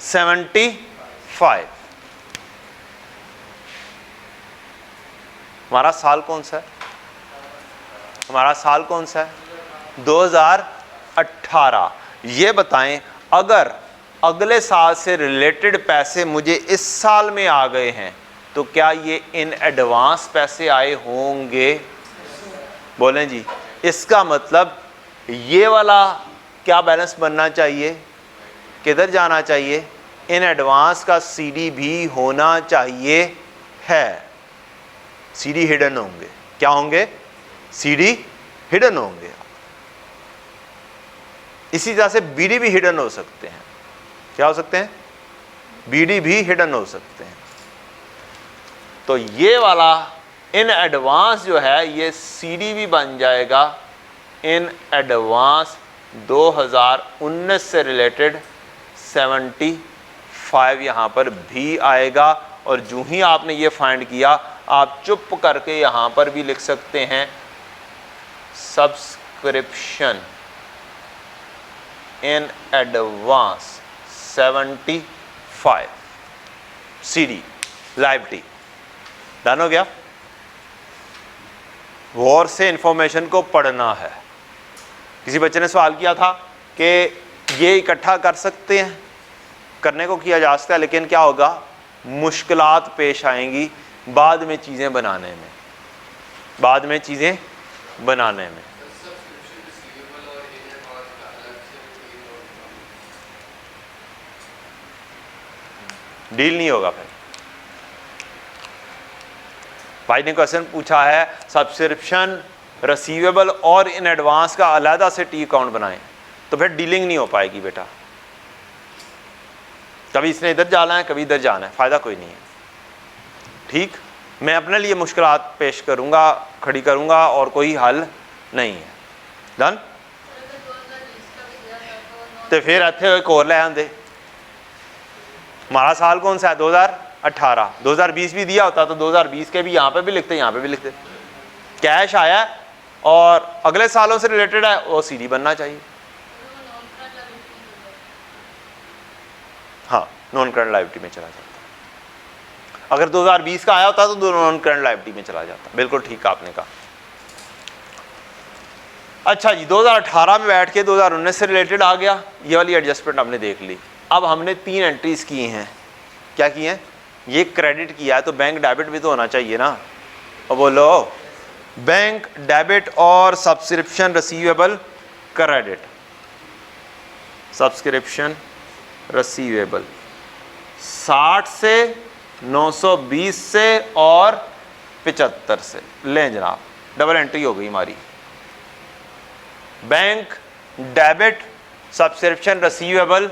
Speaker 1: 75। हमारा साल कौन सा है, हमारा साल कौन सा है, 2018। ये बताएं, अगर अगले साल से रिलेटेड पैसे मुझे इस साल में आ गए हैं तो क्या ये इन एडवांस पैसे आए होंगे, बोलें जी। इसका मतलब ये वाला क्या बैलेंस बनना चाहिए, किधर जाना चाहिए, इन एडवांस का CD भी होना चाहिए है। CD हिडन होंगे, क्या होंगे, CD हिडन होंगे। इसी तरह से BD भी हिडन हो सकते हैं। क्या हो सकते हैं, BD भी हिडन हो सकते हैं। तो ये वाला इन एडवांस जो है ये CD भी बन जाएगा इन एडवांस 2019 से रिलेटेड 75 यहाँ पर भी आएगा। और जो ही आपने ये फाइंड किया, आप चुप करके यहाँ पर भी लिख सकते हैं subscription in advance 75 CD liability. Done हो गया। गौर से इंफॉर्मेशन को पढ़ना है। किसी बच्चे ने सवाल किया था कि ये इकट्ठा कर सकते हैं, करने को किया जा सकता है, लेकिन क्या होगा, मुश्किलात पेश आएंगी बाद में चीज़ें बनाने में, बाद में चीज़ें बनाने में। डील नहीं होगा। फिर भाई ने क्वेश्चन पूछा है सब्सक्रिप्शन रिसीवेबल और इन एडवांस का अलहदा से टी अकाउंट बनाएं, तो फिर डीलिंग नहीं हो पाएगी बेटा। कभी इसने इधर जाना है, कभी इधर जाना है, फ़ायदा कोई नहीं है। ठीक, मैं अपने लिए मुश्किलात पेश करूंगा, खड़ी करूंगा, और कोई हल नहीं है। डन। तो फिर इतने एक और ले आंदे। हमारा साल कौन सा है, 2018। 2020 भी दिया होता तो 2020 के भी यहाँ पे भी लिखते, यहाँ पे भी लिखते। कैश आया और अगले सालों से रिलेटेड है, वो CD बनना चाहिए। हाँ, नॉन करंट लायबिलिटी में चला जाता। अगर 2020 का आया होता तो नॉन करंट लायबिलिटी में चला जाता। बिल्कुल ठीक आपने कहा। अच्छा जी, 2018 में बैठ के 2019 से रिलेटेड आ गया, ये वाली एडजस्टमेंट हमने देख ली। अब हमने 3 एंट्रीज की हैं। क्या की हैं? ये क्रेडिट किया है तो बैंक डेबिट भी तो होना चाहिए ना। और बोलो, बैंक डेबिट और subscription receivable credit, subscription receivable 60 से, 920 से और 75 से। लें जनाब, डबल एंट्री हो गई हमारी। Bank debit, subscription receivable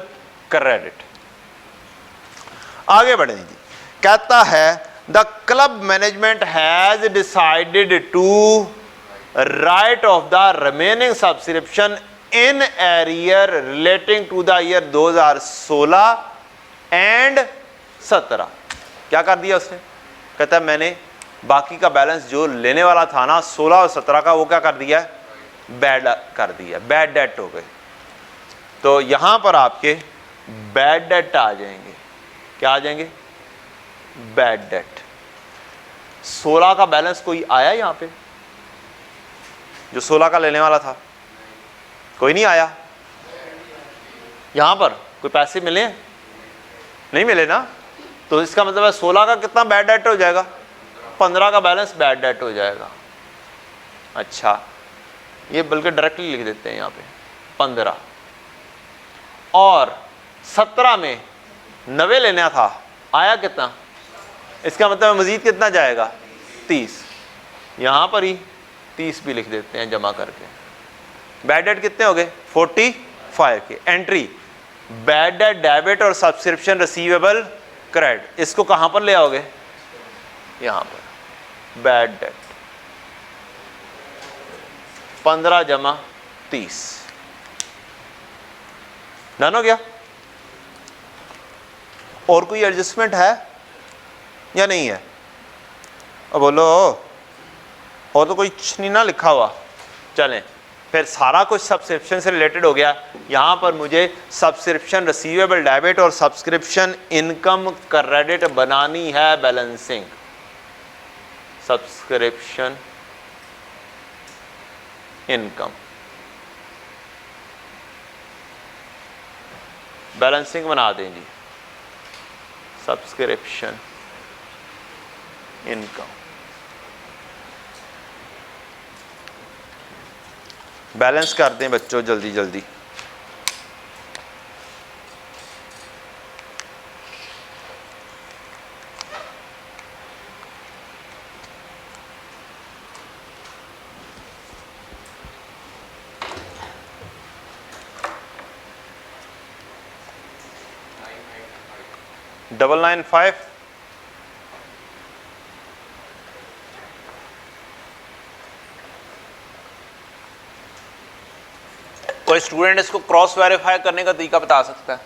Speaker 1: credit. आगे बढ़े जी, कहता है the club management has decided to write off the remaining subscription in arrear relating to the year 2016 and 17। क्या कर दिया उसने? कहता है मैंने बाकी का बैलेंस जो लेने वाला था ना 16 और 17 का, वो क्या कर दिया? बैड कर दिया, बैड डेट हो गए। तो यहां पर आपके बैड डेट आ जाएंगे। क्या आ जाएंगे? Bad debt. 16 का बैलेंस कोई आया यहां पे? जो 16 का लेने वाला था कोई नहीं आया। यहां पर कोई पैसे मिले? नहीं मिले ना। तो इसका मतलब है 16 का कितना बैड डेट हो जाएगा? 15 का बैलेंस बैड डेट हो जाएगा। अच्छा, ये बल्कि डायरेक्टली लिख देते हैं यहाँ पे 15। और 17 में 90 लेना था, आया कितना? इसका मतलब मजीद कितना जाएगा? 30। यहाँ पर ही 30 भी लिख देते हैं जमा करके। बैड डेट कितने हो गए? 45 के। एंट्री बैड डेट डेबिट और सब्सक्रिप्शन रिसीवेबल क्रेडिट, इसको कहाँ पर ले आओगे? यहाँ पर बैड डेट 15 जमा 30। डन हो गया। और कोई एडजस्टमेंट है या नहीं है? अब बोलो, और तो कुछ नहीं ना लिखा हुआ। चलें, फिर सारा कुछ सब्सक्रिप्शन से रिलेटेड हो गया। यहां पर मुझे सब्सक्रिप्शन रिसीवेबल डेबिट और सब्सक्रिप्शन इनकम क्रेडिट बनानी है। बैलेंसिंग सब्सक्रिप्शन इनकम, बैलेंसिंग बना दें जी। सब्सक्रिप्शन इनकम, बैलेंस कर दें बच्चों जल्दी जल्दी। डबल 995 कोई स्टूडेंट इसको क्रॉस वेरीफाई करने का तरीका बता सकता है?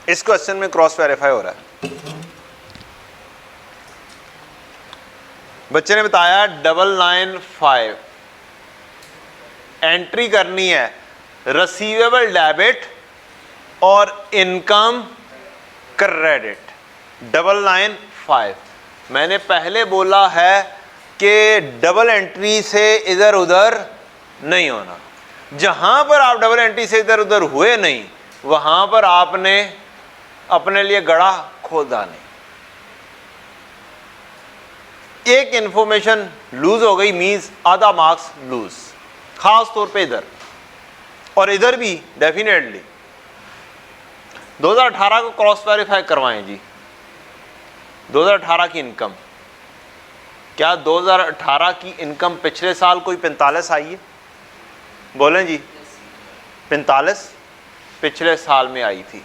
Speaker 1: इस क्वेश्चन में क्रॉस वेरीफाई हो रहा है। बच्चे ने बताया 995 एंट्री करनी है रिसीवेबल डेबिट और इनकम क्रेडिट। 995 मैंने पहले बोला है कि डबल एंट्री से इधर उधर नहीं होना। जहां पर आप डबल एंट्री से इधर उधर हुए नहीं, वहां पर आपने अपने लिए गड़ा खोदा नहीं। एक इंफॉर्मेशन लूज हो गई मींस आधा मार्क्स लूज, खास तौर पे इधर और इधर भी डेफिनेटली। 2018 को क्रॉस वेरीफाई करवाएं जी। 2018 की इनकम, क्या 2018 की इनकम पिछले साल कोई 45 आई है? बोलें जी। 45 पिछले साल में आई थी।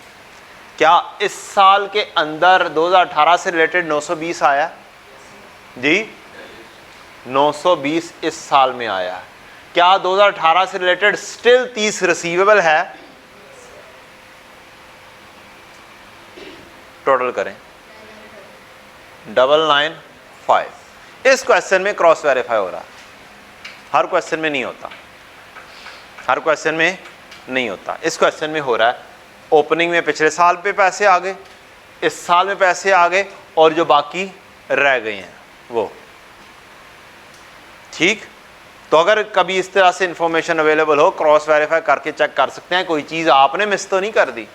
Speaker 1: क्या इस साल के अंदर 2018 से रिलेटेड 920 आया जी? 920 इस साल में आया। क्या 2018 से रिलेटेड स्टिल 30 रिसीवेबल है? टोटल करें 995। इस क्वेश्चन में क्रॉस वेरीफाई हो रहा है, हर क्वेश्चन में नहीं होता, हर क्वेश्चन में नहीं होता, इस क्वेश्चन में हो रहा है। ओपनिंग में पिछले साल पे पैसे आ गए, इस साल में पैसे आ गए, और जो बाकी रह गए हैं वो। ठीक, तो अगर कभी इस तरह से इंफॉर्मेशन अवेलेबल हो, क्रॉस वेरीफाई करके चेक कर सकते हैं, कोई चीज़ आपने मिस तो नहीं कर दी।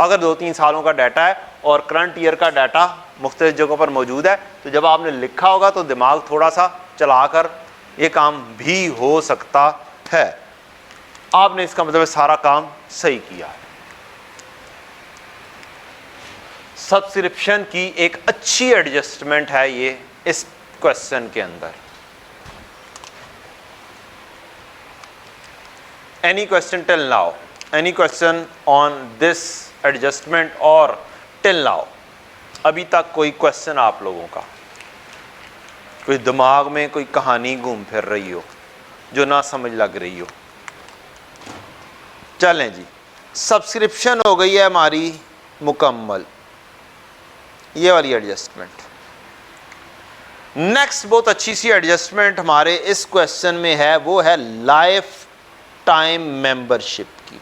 Speaker 1: अगर 2-3 सालों का डाटा है और करंट ईयर का डाटा मुख्तलिफ जगहों पर मौजूद है, तो जब आपने लिखा होगा तो दिमाग थोड़ा सा चलाकर ये काम भी हो सकता है। आपने इसका मतलब सारा काम सही किया है। सब्सक्रिप्शन की एक अच्छी एडजस्टमेंट है ये इस क्वेश्चन के अंदर। Any question till now, any question on this adjustment और टिल नाउ, अभी तक कोई क्वेश्चन आप लोगों का, कोई दिमाग में कोई कहानी घूम फिर रही हो जो ना समझ लग रही हो? चलें जी, सब्सक्रिप्शन हो गई है हमारी मुकम्मल, ये वाली एडजस्टमेंट। नेक्स्ट बहुत अच्छी सी एडजस्टमेंट हमारे इस क्वेश्चन में है, वो है लाइफ टाइम मेंबरशिप की।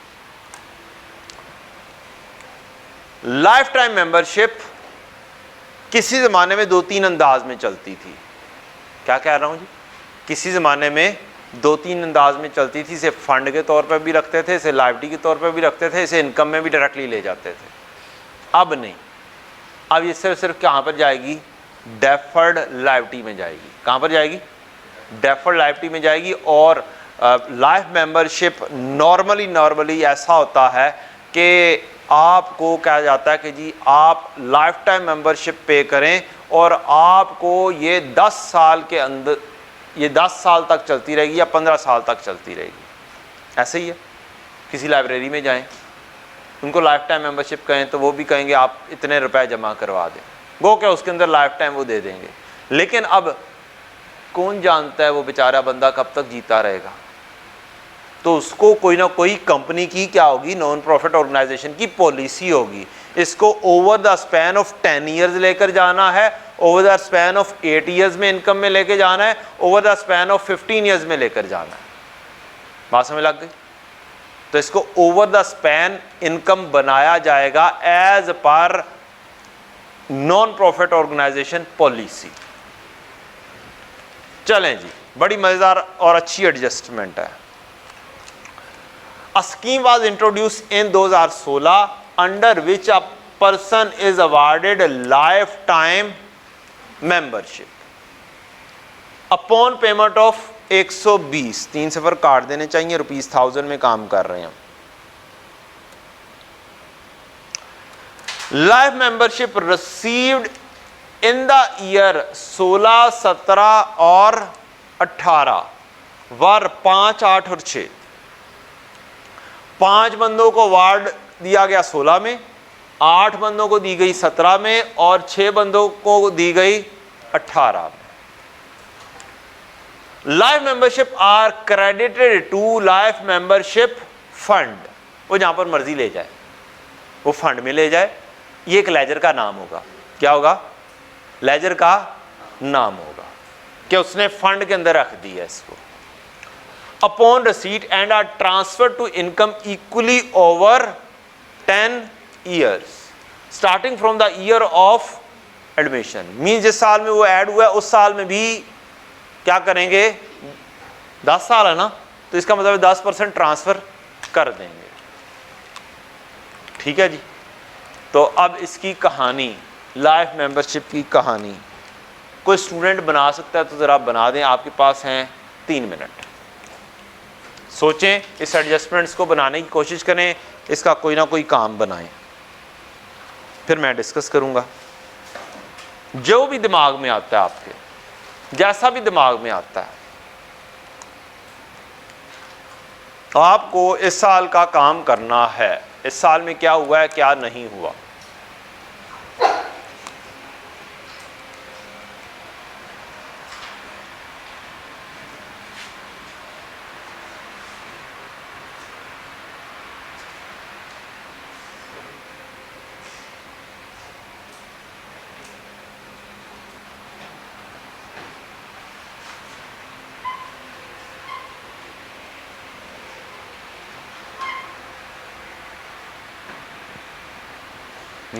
Speaker 1: लाइफ टाइम मेंबरशिप किसी ज़माने में 2-3 अंदाज में चलती थी। क्या कह रहा हूँ जी? किसी ज़माने में 2-3 अंदाज में चलती थी। इसे फंड के तौर पर भी रखते थे, इसे लाइबिलिटी के तौर पर भी रखते थे, इसे इनकम में भी डायरेक्टली ले जाते थे। अब नहीं, अब ये सिर्फ कहाँ पर जाएगी? डेफर्ड लाइबिलिटी में जाएगी। कहाँ पर जाएगी? डेफर्ड लाइबिलिटी में जाएगी। और लाइफ मेंबरशिप नॉर्मली ऐसा होता है कि आपको कहा जाता है कि जी आप लाइफ टाइम मेंबरशिप पे करें और आपको ये 10 साल के अंदर, ये 10 साल तक चलती रहेगी या 15 साल तक चलती रहेगी। ऐसे ही है, किसी लाइब्रेरी में जाएं, उनको लाइफ टाइम मेंबरशिप कहें तो वो भी कहेंगे आप इतने रुपए जमा करवा दें, वो क्या उसके अंदर लाइफ टाइम वो दे देंगे। लेकिन अब कौन जानता है वो बेचारा बंदा कब तक जीता रहेगा? तो उसको कोई ना कोई कंपनी की क्या होगी, नॉन प्रॉफिट ऑर्गेनाइजेशन की पॉलिसी होगी, इसको over the span of 10 years लेकर जाना है, over the span of 8 years में इनकम में लेकर जाना है, over the span of 15 years में लेकर जाना है। बात समझ लग गई? तो इसको ओवर द स्पैन इनकम बनाया जाएगा as per non profit organisation policy. चलें जी, बड़ी मजेदार और अच्छी एडजस्टमेंट है। A scheme was introduced in 2016 under which a person is awarded a lifetime membership upon payment of 120, 3 सफर काट देने चाहिए, ₹1000 में काम कर रहे हैं। Life membership received in the year 16, 17 और 18 वर 5, 8 और 6। 5 बंदों को अवार्ड दिया गया 16 में, 8 बंदों को दी गई 17 में और 6 बंदों को दी गई 18 में। Life membership are credited to life membership fund. वो जहां पर मर्जी ले जाए, वो फंड में ले जाए। ये एक लेजर का नाम होगा। क्या होगा? लेजर का नाम होगा कि उसने फंड के अंदर रख दिया इसको। upon receipt and are transferred to income equally over 10 years starting from the year of admission। Mean जिस साल में वो ऐड हुआ है उस साल में भी क्या करेंगे? 10 साल है ना, तो इसका मतलब 10% ट्रांसफर कर देंगे। ठीक है जी। तो अब इसकी कहानी, लाइफ मेंबरशिप की कहानी कोई स्टूडेंट बना सकता है तो ज़रा बना दें। आपके पास हैं 3 मिनट। सोचें, इस एडजस्टमेंट्स को बनाने की कोशिश करें, इसका कोई ना कोई काम बनाएं, फिर मैं डिस्कस करूंगा। जो भी दिमाग में आता है आपके, जैसा भी दिमाग में आता है, आपको इस साल का काम करना है। इस साल में क्या हुआ है, क्या नहीं हुआ।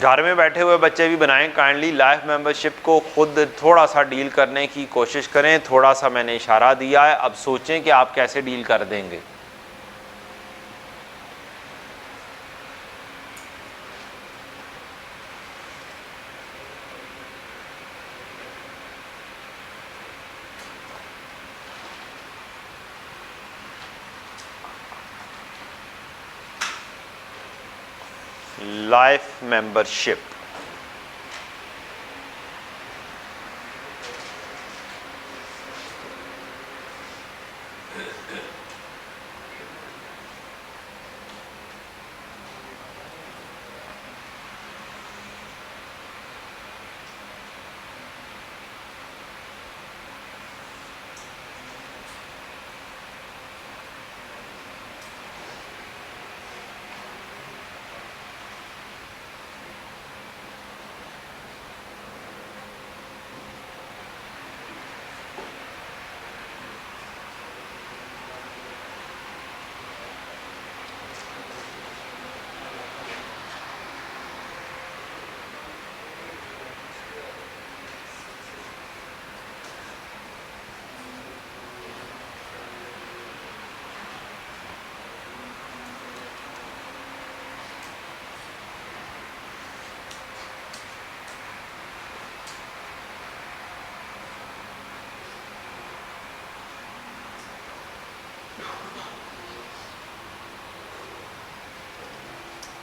Speaker 1: घर में बैठे हुए बच्चे भी बनाएं। काइंडली लाइफ मेंबरशिप को खुद थोड़ा सा डील करने की कोशिश करें। थोड़ा सा मैंने इशारा दिया है, अब सोचें कि आप कैसे डील कर देंगे। लाइफ मेंबरशिप,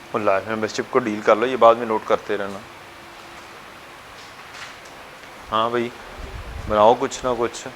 Speaker 1: और लाइफ मेंबरशिप को डील कर लो, ये बाद में नोट करते रहना। हाँ भाई, बनाओ कुछ ना कुछ।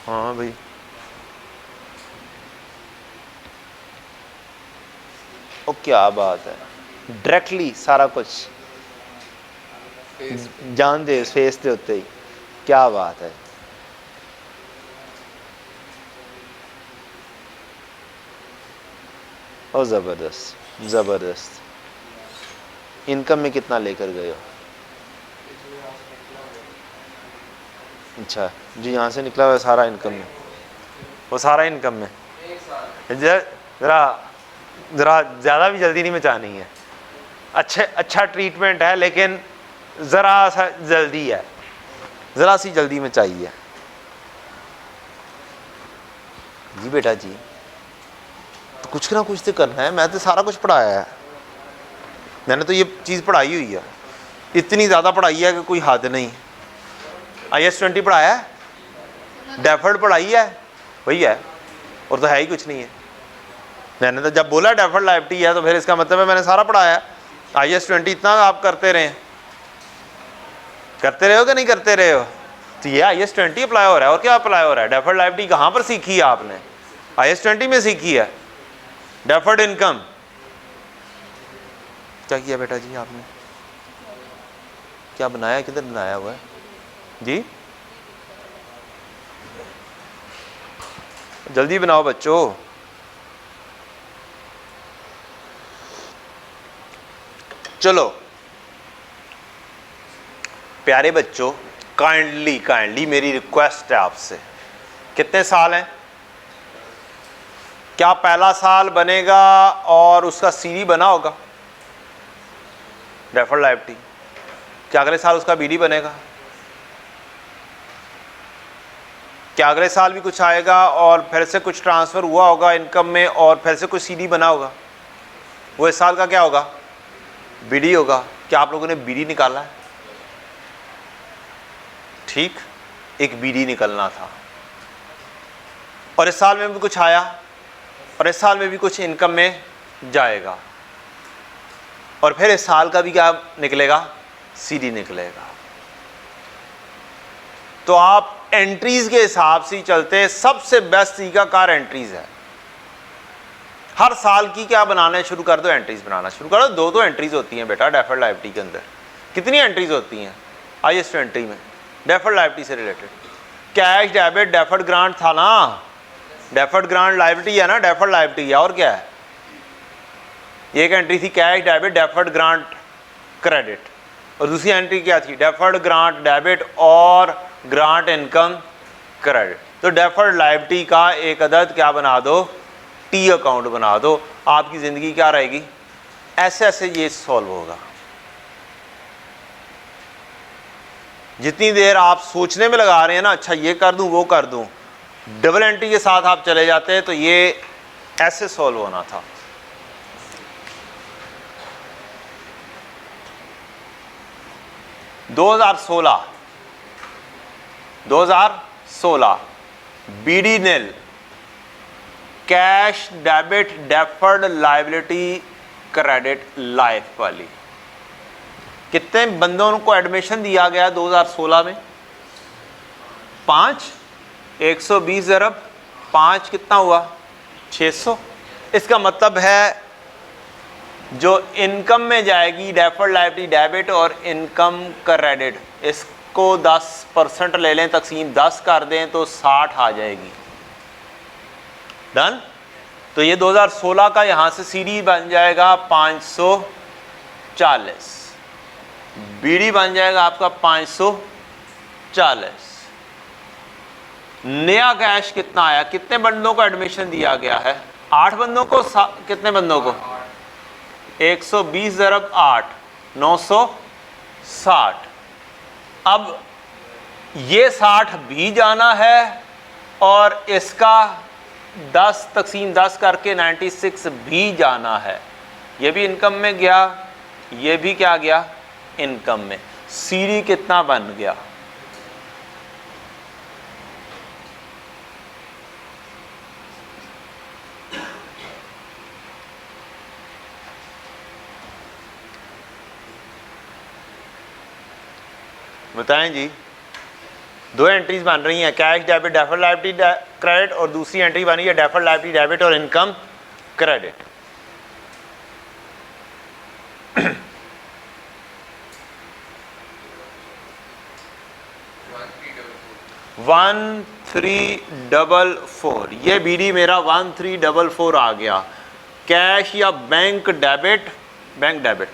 Speaker 1: हाँ भाई, ओ क्या बात है, डायरेक्टली सारा कुछ जान दे फेस दे उत्ते ही, क्या बात है। ओ ज़बरदस्त ज़बरदस्त। इनकम में कितना लेकर गए हो? अच्छा जी, यहाँ से निकला हुआ सारा इनकम में, वो सारा इनकम में। ज़रा ज़रा ज़्यादा भी जल्दी नहीं मचानी है। अच्छा ट्रीटमेंट है, लेकिन ज़रा सा जल्दी है, ज़रा सी जल्दी मचाई है जी बेटा जी। तो कुछ ना कुछ तो करना है, मैं तो सारा कुछ पढ़ाया है, मैंने तो ये चीज़ पढ़ाई हुई है, इतनी ज़्यादा पढ़ाई है कि कोई हद नहीं। IS 20 पढ़ाया है, डेफर्ड पढ़ाई है, वही है, और तो है ही कुछ नहीं है। मैंने तो जब बोला डेफर्ड लाइबिलिटी है तो फिर इसका मतलब है मैंने सारा पढ़ाया। IS 20 इतना आप करते रहे हो कि नहीं करते रहे हो? तो ये IS 20 अप्लाई हो रहा है, और क्या अप्लाई हो रहा है? डेफर्ड लाइबिलिटी कहाँ पर सीखी है आपने? IS 20 में सीखी है। डेफर्ड इनकम क्या किया बेटा जी आपने? क्या बनाया, किधर बनाया हुआ है जी? जल्दी बनाओ बच्चों। चलो प्यारे बच्चों, काइंडली मेरी रिक्वेस्ट है आपसे, कितने साल हैं? क्या पहला साल बनेगा और उसका सीडी बना होगा डेफर्ड लाइबिलिटी? क्या अगले साल उसका बीडी बनेगा? क्या अगले साल भी कुछ आएगा और फिर से कुछ ट्रांसफ़र हुआ होगा इनकम में और फिर से कुछ सीडी बना होगा? वो इस साल का क्या होगा? बीडी होगा। क्या आप लोगों ने बीडी निकाला है? ठीक, एक बीडी निकलना था, और इस साल में भी कुछ आया, और इस साल में भी कुछ इनकम में जाएगा, और फिर इस साल का भी क्या निकलेगा? सीडी निकलेगा। तो आप एंट्रीज के हिसाब से ही चलते हैं। सबसे बेस्ट तरीका कार एंट्रीज है। हर साल की क्या बनाना शुरू कर दो, एंट्रीज बनाना शुरू करो। दो एंट्रीज होती हैं बेटा डेफर्ड लायबिलिटी के अंदर। कितनी एंट्रीज होती हैं हाईएस्ट एंट्री में डेफर्ड लायबिलिटी से related? Cash debit deferred grant था ना, डेफर्ड ग्रांट लायबिलिटी है ना, डेफर्ड लायबिलिटी है। और क्या है? एक एंट्री थी cash debit deferred grant credit, और दूसरी एंट्री क्या थी? डेफर्ड ग्रांट डेबिट और ग्रांट इनकम क्रेडिट। तो डेफर्ड लायबिलिटी का एक अदद क्या बना दो? टी अकाउंट बना दो। आपकी जिंदगी क्या रहेगी? ऐसे ऐसे ये सॉल्व होगा। जितनी देर आप सोचने में लगा रहे हैं ना, अच्छा ये कर दूं वो कर दूं, डबल एंट्री के साथ आप चले जाते हैं तो ये ऐसे सॉल्व होना था। दो 2016 BD nil cash debit deferred liability credit life वाली, कितने बंदों को एडमिशन दिया गया 2016 में? 5। 120 अरब 5 कितना हुआ? 600। इसका मतलब है जो इनकम में जाएगी डेफर्ड लायबिलिटी डेबिट और इनकम क्रेडिट, इसको 10% ले लें, तकसीम 10 कर दें तो 60 आ जाएगी। डन। तो ये 2016 का यहां से सीडी बन जाएगा 540, बीडी बन जाएगा आपका 540। नया कैश कितना आया? कितने बंदों को एडमिशन दिया गया है? 8 बंदों को। कितने बंदों को? 120 अरब 8, 960। अब ये 60 भी जाना है और इसका 10 तकसीम 10 करके 96 भी जाना है। ये भी इनकम में गया, ये भी क्या गया? इनकम में। सीडी कितना बन गया? बताएं जी। दो एंट्रीज बन रही हैं, cash debit deferred liability credit, और दूसरी एंट्री बनी है डेफर्ड लायबिलिटी डेबिट और इनकम क्रेडिट। वन 1344, ये बीडी मेरा 1344 आ गया। कैश या बैंक डेबिट? Bank debit.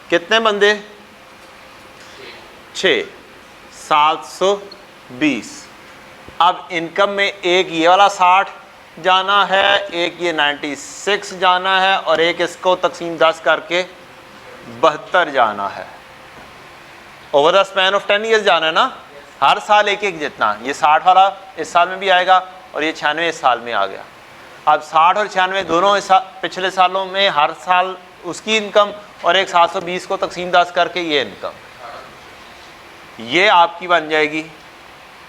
Speaker 1: कितने बंदे? 6, 720। अब इनकम में एक ये वाला 60 जाना है, एक ये 96 जाना है, और एक इसको तकसीम 10 करके 72 जाना है। Over the span of 10 years जाना है ना, हर साल एक एक जितना। ये 60 वाला इस साल में भी आएगा और ये 96 इस साल में आ गया। अब 60 और 96 दोनों पिछले सालों में हर साल उसकी इनकम, और एक 720 को तकसीम 10 करके ये इनकम, ये आपकी बन जाएगी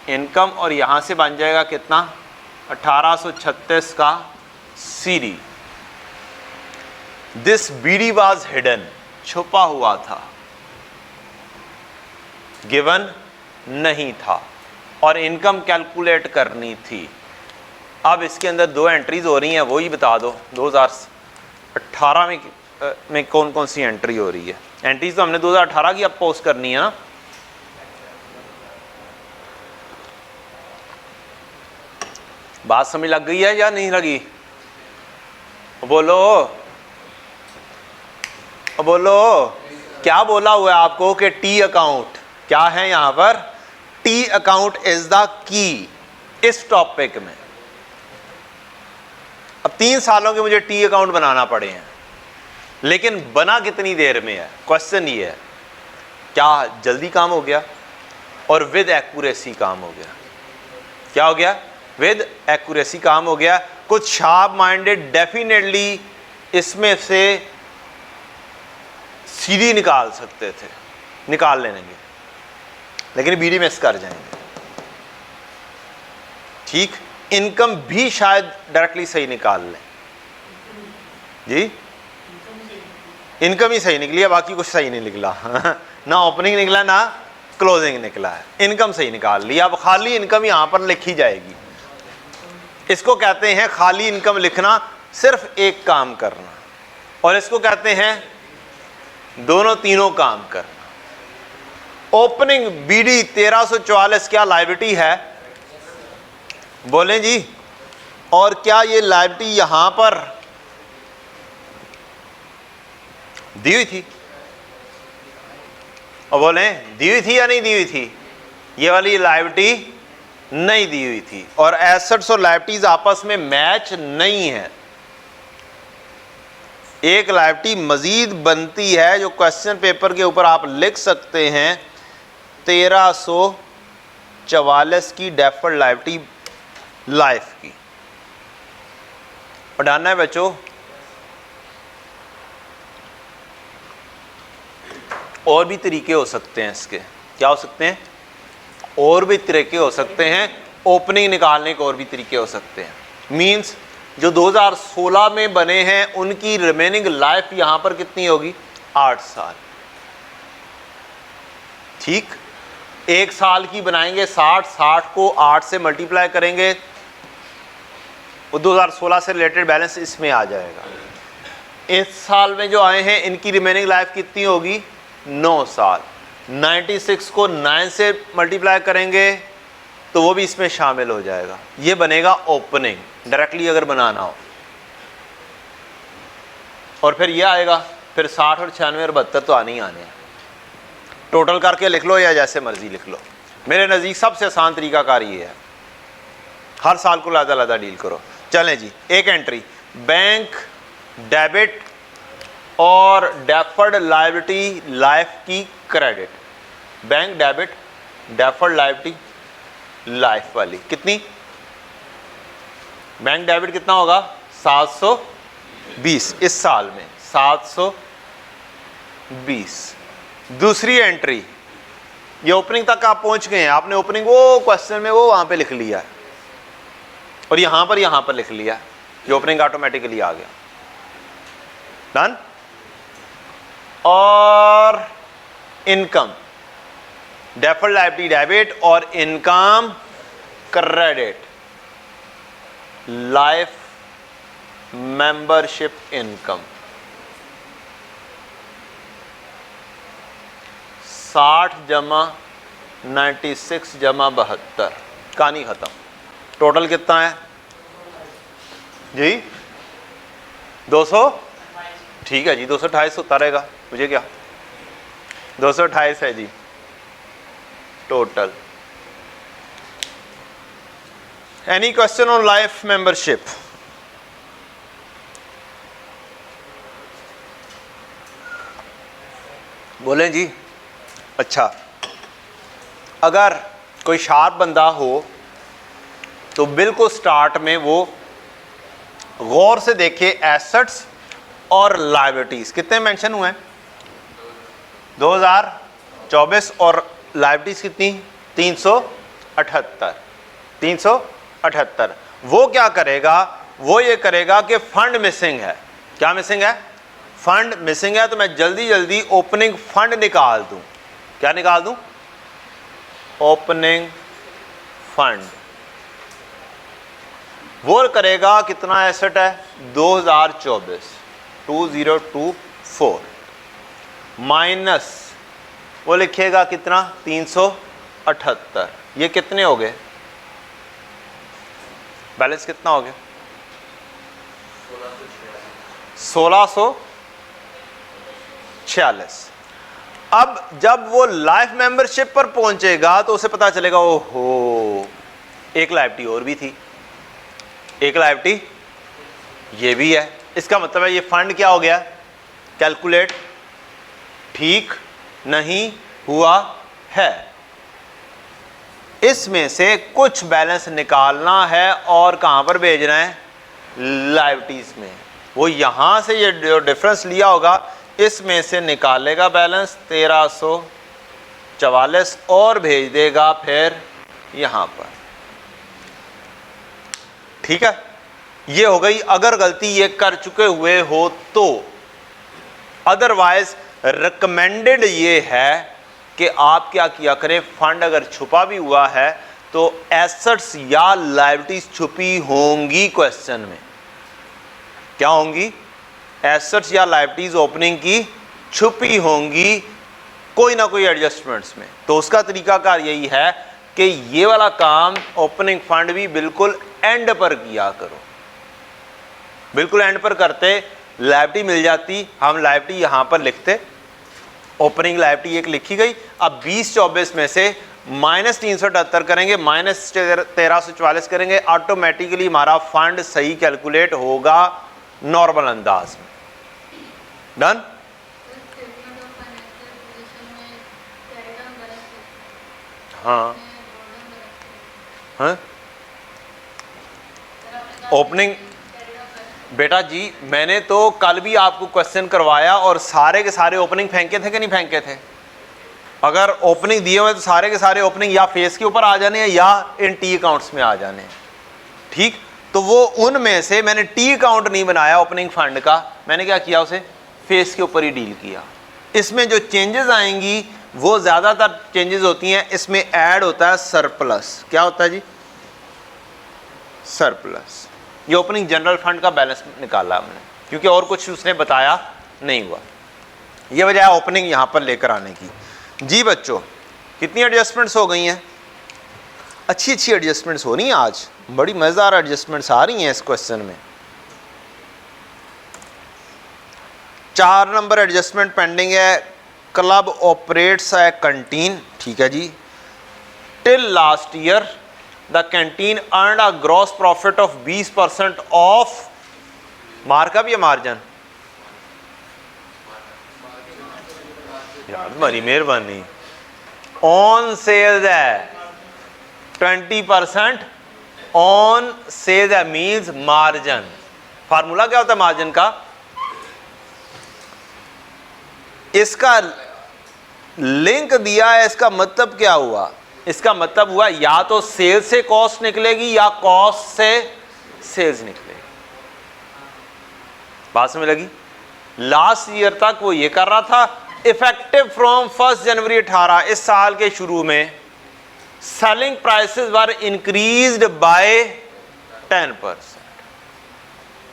Speaker 1: इनकम। और यहाँ से बन जाएगा कितना? 1836 का CD. This BD was hidden, छुपा हुआ था, गिवन नहीं था, और इनकम कैलकुलेट करनी थी। अब इसके अंदर दो एंट्रीज हो रही हैं, वो ही बता दो 2018 में कौन कौन सी एंट्री हो रही है। एंट्रीज तो हमने 2018 की अब पोस्ट करनी है ना। बात समझ लग गई है या नहीं लगी? बोलो बोलो, क्या बोला हुआ है आपको कि टी अकाउंट क्या है? यहां पर T account is the key इस टॉपिक में। अब 3 सालों के मुझे टी अकाउंट बनाना पड़े हैं, लेकिन बना कितनी देर में है? क्वेश्चन ये है, क्या जल्दी काम हो गया और विद एक्यूरेसी काम हो गया? क्या हो गया? विद एक्यूरेसी काम हो गया। कुछ शार्प माइंडेड डेफिनेटली इसमें से सीधी निकाल सकते थे, निकाल लेंगे, लेकिन बीडी मिस कर जाएंगे। ठीक, इनकम भी शायद डायरेक्टली सही निकाल लें जी। इनकम ही सही निकली है, बाकी कुछ सही नहीं निकला ना ओपनिंग निकला ना क्लोजिंग निकला है, इनकम सही निकाल लिया। अब खाली इनकम यहां पर लिखी जाएगी, इसको कहते हैं खाली इनकम लिखना, सिर्फ एक काम करना, और इसको कहते हैं दोनों तीनों काम करना। ओपनिंग बीडी 1344 क्या लायबिलिटी है? बोलें जी। और क्या ये लायबिलिटी यहां पर दी हुई थी? और बोलें दी हुई थी या नहीं दी हुई थी? ये वाली लायबिलिटी नहीं दी हुई थी, और एसेट्स और लायबिलिटीज आपस में मैच नहीं है। एक लायबिलिटी मजीद बनती है जो क्वेश्चन पेपर के ऊपर आप लिख सकते हैं, 1344 की डेफर्ड लायबिलिटी लाइफ की। पढ़ाना है बच्चों। और भी तरीके हो सकते हैं इसके, क्या हो सकते हैं? और भी तरीके हो सकते हैं, ओपनिंग निकालने के और भी तरीके हो सकते हैं। मींस जो 2016 में बने हैं उनकी रिमेनिंग लाइफ यहां पर कितनी होगी? 8 साल। ठीक, एक साल की बनाएंगे 60 को 8 से मल्टीप्लाई करेंगे, वो 2016 से रिलेटेड बैलेंस इसमें आ जाएगा। इस साल में जो आए हैं इनकी रिमेनिंग लाइफ कितनी होगी? 9 साल। 96 को 9 से मल्टीप्लाई करेंगे तो वो भी इसमें शामिल हो जाएगा। ये बनेगा ओपनिंग, डायरेक्टली अगर बनाना हो। और फिर ये आएगा, फिर 60 और 96 और 72 तो आने ही आने हैं। टोटल करके लिख लो या जैसे मर्जी लिख लो, मेरे नज़दीक सबसे आसान तरीकाकार ये है। हर साल को अलग-अलग डील करो। चलें जी, एक एंट्री बैंक डेबिट और डेफर्ड लायबिलिटी लाइफ की credit. Bank debit deferred liability life वाली कितनी? बैंक डेबिट कितना होगा? 720 इस साल में, 720। दूसरी एंट्री, ये ओपनिंग तक आप पहुंच गए हैं, आपने ओपनिंग वो क्वेश्चन में वो वहां पे लिख लिया है, और यहां पर लिख लिया, ये ओपनिंग ऑटोमेटिकली आ गया। डन। और इनकम डेफर्ड लायबिलिटी डेबिट और income credit, life membership income 60 जमा 96 जमा 72, कहानी खत्म। टोटल कितना है जी? 200। ठीक है जी, 228 होता रहेगा, मुझे क्या, 228 है जी total. Any question on life membership? बोलें जी। अच्छा, अगर कोई शार्प बंदा हो तो बिल्कुल स्टार्ट में वो गौर से देखे एसेट्स और लायबिलिटीज कितने मेंशन हुए हैं? 2024 और लायबिलिटीज कितनी? 378। वो क्या करेगा? वो ये करेगा कि फंड मिसिंग है। क्या मिसिंग है? फंड मिसिंग है, तो मैं जल्दी जल्दी ओपनिंग फंड निकाल दूं। क्या निकाल दूं? Opening fund. वो करेगा, कितना एसेट है? 2024 2024 माइनस वो लिखेगा कितना? 378। ये कितने हो गए? बैलेंस कितना हो गया? 1646। अब जब वो लाइफ मेंबरशिप पर पहुंचेगा तो उसे पता चलेगा, ओहो एक लायबिलिटी और भी थी, एक लायबिलिटी ये भी है। इसका मतलब है ये फंड क्या हो गया? कैलकुलेट ठीक नहीं हुआ है। इसमें से कुछ बैलेंस निकालना है और कहां पर भेजना है? लायबिलिटीज में। वो यहां से ये जो डिफरेंस लिया होगा इसमें से निकालेगा बैलेंस 1344 और भेज देगा फिर यहां पर। ठीक है, ये हो गई अगर गलती ये कर चुके हुए हो तो। अदरवाइज रिकमेंडेड ये है कि आप क्या किया करें, फंड अगर छुपा भी हुआ है तो एसेट्स या लायबिलिटीज छुपी होंगी क्वेश्चन में, क्या होंगी, एसेट्स या लायबिलिटीज ओपनिंग की छुपी होंगी कोई ना कोई एडजस्टमेंट्स में। तो उसका तरीकाकार यही है कि ये वाला काम ओपनिंग फंड भी बिल्कुल एंड पर किया करो, बिल्कुल एंड पर करते, लायबिलिटी मिल जाती, हम लायबिलिटी यहां पर लिखते, ओपनिंग लायबिलिटी एक लिखी गई। अब 20-24 में से -378 करेंगे, -1344 करेंगे, ऑटोमेटिकली हमारा फंड सही कैलकुलेट होगा नॉर्मल अंदाज में। डन। हाँ हाँ ओपनिंग बेटा जी, मैंने तो कल भी आपको क्वेश्चन करवाया और सारे के सारे ओपनिंग फेंके थे कि नहीं फेंके थे? अगर ओपनिंग दिए हुए तो सारे के सारे ओपनिंग या फेस के ऊपर आ जाने हैं या इन टी अकाउंट्स में आ जाने हैं, ठीक। तो वो उनमें से मैंने टी अकाउंट नहीं बनाया ओपनिंग फंड का, मैंने क्या किया, उसे फेस के ऊपर ही डील किया। इसमें जो चेंजेस आएंगी वो ज़्यादातर चेंजेस होती हैं, इसमें ऐड होता है सरप्लस। क्या होता है जी? सरप्लस। ये ओपनिंग जनरल फंड का बैलेंस निकाला हमने, क्योंकि और कुछ उसने बताया नहीं हुआ, ये वजह है ओपनिंग यहां पर लेकर आने की। जी बच्चों, कितनी एडजस्टमेंट्स हो गई हैं? अच्छी अच्छी एडजस्टमेंट्स हो रही हैं, आज बड़ी मज़ेदार एडजस्टमेंट्स आ रही हैं इस क्वेश्चन में। 4 नंबर एडजस्टमेंट पेंडिंग है, क्लब ऑपरेट्स ए कैंटीन, ठीक है जी। Till last year the canteen earned a gross profit of 20% of markup या मार्जिन? यार हमारी मेहरबानी, ऑन सेल्स है 20% ऑन सेल्स है, मीन्स मार्जिन। फार्मूला क्या होता है मार्जिन का? इसका लिंक दिया है, इसका मतलब क्या हुआ? इसका मतलब हुआ या तो सेल्स से कॉस्ट निकलेगी या कॉस्ट से सेल्स निकलेगी। बात समझ लगी? लास्ट ईयर तक वो ये कर रहा था, इफेक्टिव फ्रॉम 1 जनवरी 18, इस साल के शुरू में selling prices were increased by 10%।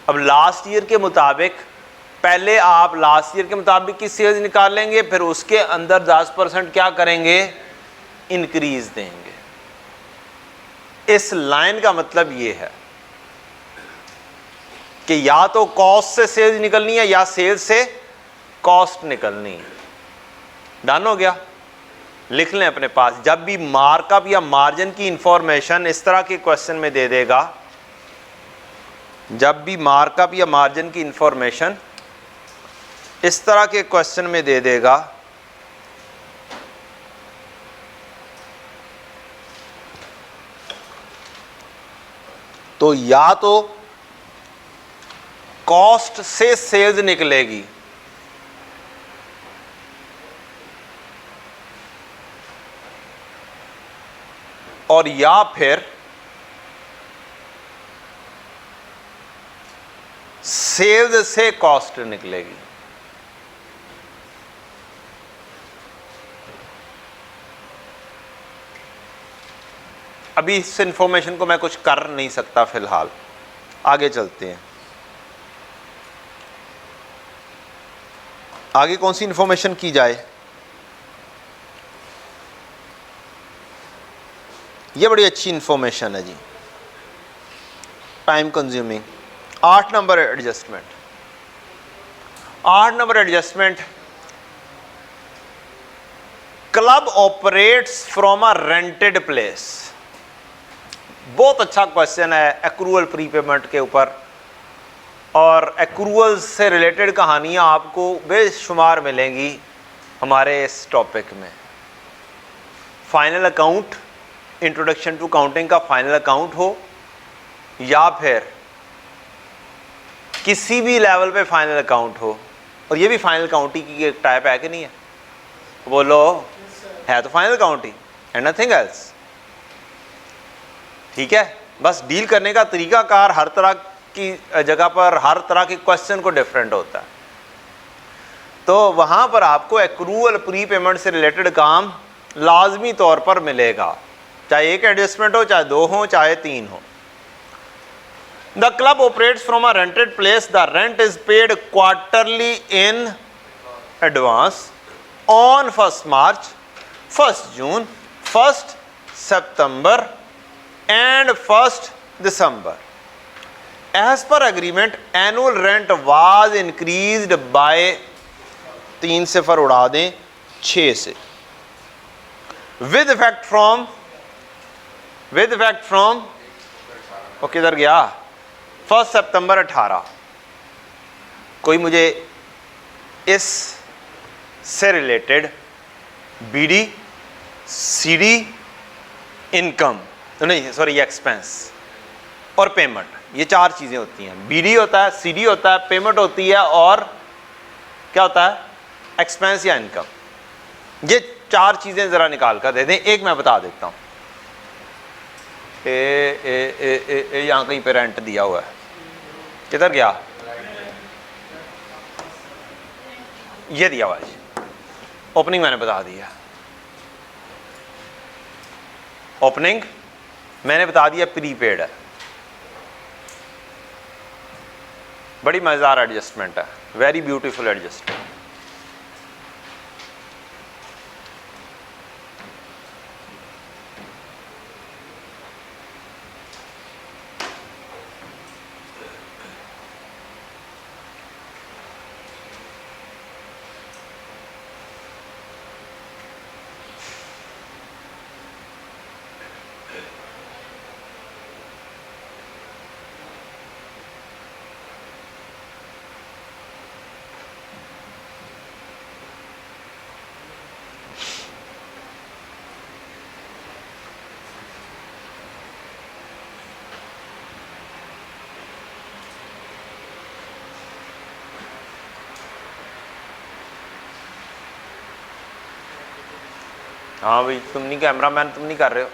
Speaker 1: अब लास्ट ईयर के मुताबिक, पहले आप लास्ट ईयर के मुताबिक की सेल्स निकाल लेंगे, फिर उसके अंदर 10% क्या करेंगे, इंक्रीज देंगे। इस लाइन का मतलब ये है कि या तो कॉस्ट से सेल्स निकलनी है या सेल्स से कॉस्ट निकलनी है। डन हो गया? लिख लें अपने पास, जब भी मार्कअप या मार्जिन की इंफॉर्मेशन इस तरह के क्वेश्चन में दे देगा, जब भी मार्कअप या मार्जिन की इंफॉर्मेशन इस तरह के क्वेश्चन में दे देगा, तो या तो कॉस्ट से सेल्स निकलेगी और या फिर सेल्स से कॉस्ट निकलेगी। अभी इस इंफॉर्मेशन को मैं कुछ कर नहीं सकता फिलहाल, आगे चलते हैं। आगे कौन सी इंफॉर्मेशन की जाए? ये बड़ी अच्छी इंफॉर्मेशन है जी, time consuming. 8 number adjustment. 8 number adjustment, club operates from a rented place. बहुत अच्छा क्वेश्चन है एक्रूअल प्रीपेमेंट के ऊपर, और एक्रूअल से रिलेटेड कहानियां आपको बेशुमार मिलेंगी हमारे इस टॉपिक में। Final account, introduction to accounting का फाइनल अकाउंट हो या फिर किसी भी लेवल पे फाइनल अकाउंट हो, और ये भी फाइनल अकाउंट ही की एक टाइप है कि नहीं है? बोलो, है तो final account he, and nothing else. ठीक है, बस डील करने का तरीकाकार हर तरह की जगह पर, हर तरह के क्वेश्चन को डिफरेंट होता है। तो वहां पर आपको एक्रूअल प्री पेमेंट से रिलेटेड काम लाजमी तौर पर मिलेगा, चाहे एक एडजस्टमेंट हो, चाहे 2 हो, चाहे 3 हो। The club operates from a rented place, the rent is paid quarterly in advance on 1 March, 1 June, 1 September and 1 December. As per agreement, annual rent was increased by 3 सिफर उड़ा दें 6 से, with effect from वो किधर गया, 1 सितंबर 18। कोई मुझे इस से रिलेटेड बीडी, सीडी, इनकम नहीं सॉरी एक्सपेंस और पेमेंट, ये 4 चीज़ें होती हैं। बीडी होता है, सीडी होता है, पेमेंट होती है और क्या होता है, एक्सपेंस या इनकम। ये 4 चीज़ें ज़रा निकाल कर दे दें। एक मैं बता देता हूँ, यहाँ कहीं पे रेंट दिया हुआ है, किधर गया, ये दिया हुआ है, ओपनिंग मैंने बता दिया, ओपनिंग मैंने बता दिया प्रीपेड है। बड़ी मजेदार एडजस्टमेंट है, वेरी ब्यूटीफुल एडजस्टमेंट। हाँ भाई, तुम नहीं, कैमरा मैन तुम नहीं कर रहे हो,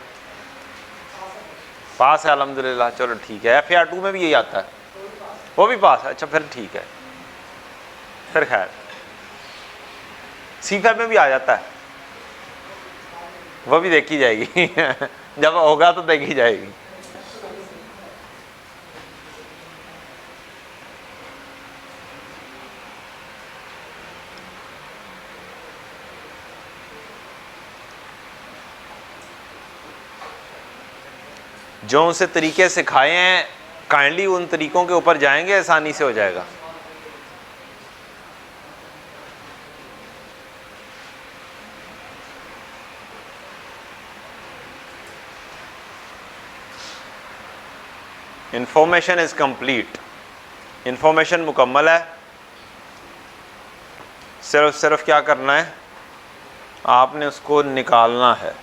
Speaker 1: पास है अल्हम्दुलिल्लाह, चलो ठीक है। FAR 2 में भी यही आता है, वो भी पास है, अच्छा फिर ठीक है, फिर खैर। C5 में भी आ जाता है, वो भी देखी जाएगी जब होगा तो देखी जाएगी। जो उनसे तरीके सिखाए हैं काइंडली उन तरीकों के ऊपर जाएंगे, आसानी से हो जाएगा। इंफॉर्मेशन इज कंप्लीट, इंफॉर्मेशन मुकम्मल है। सिर्फ क्या करना है, आपने उसको निकालना है।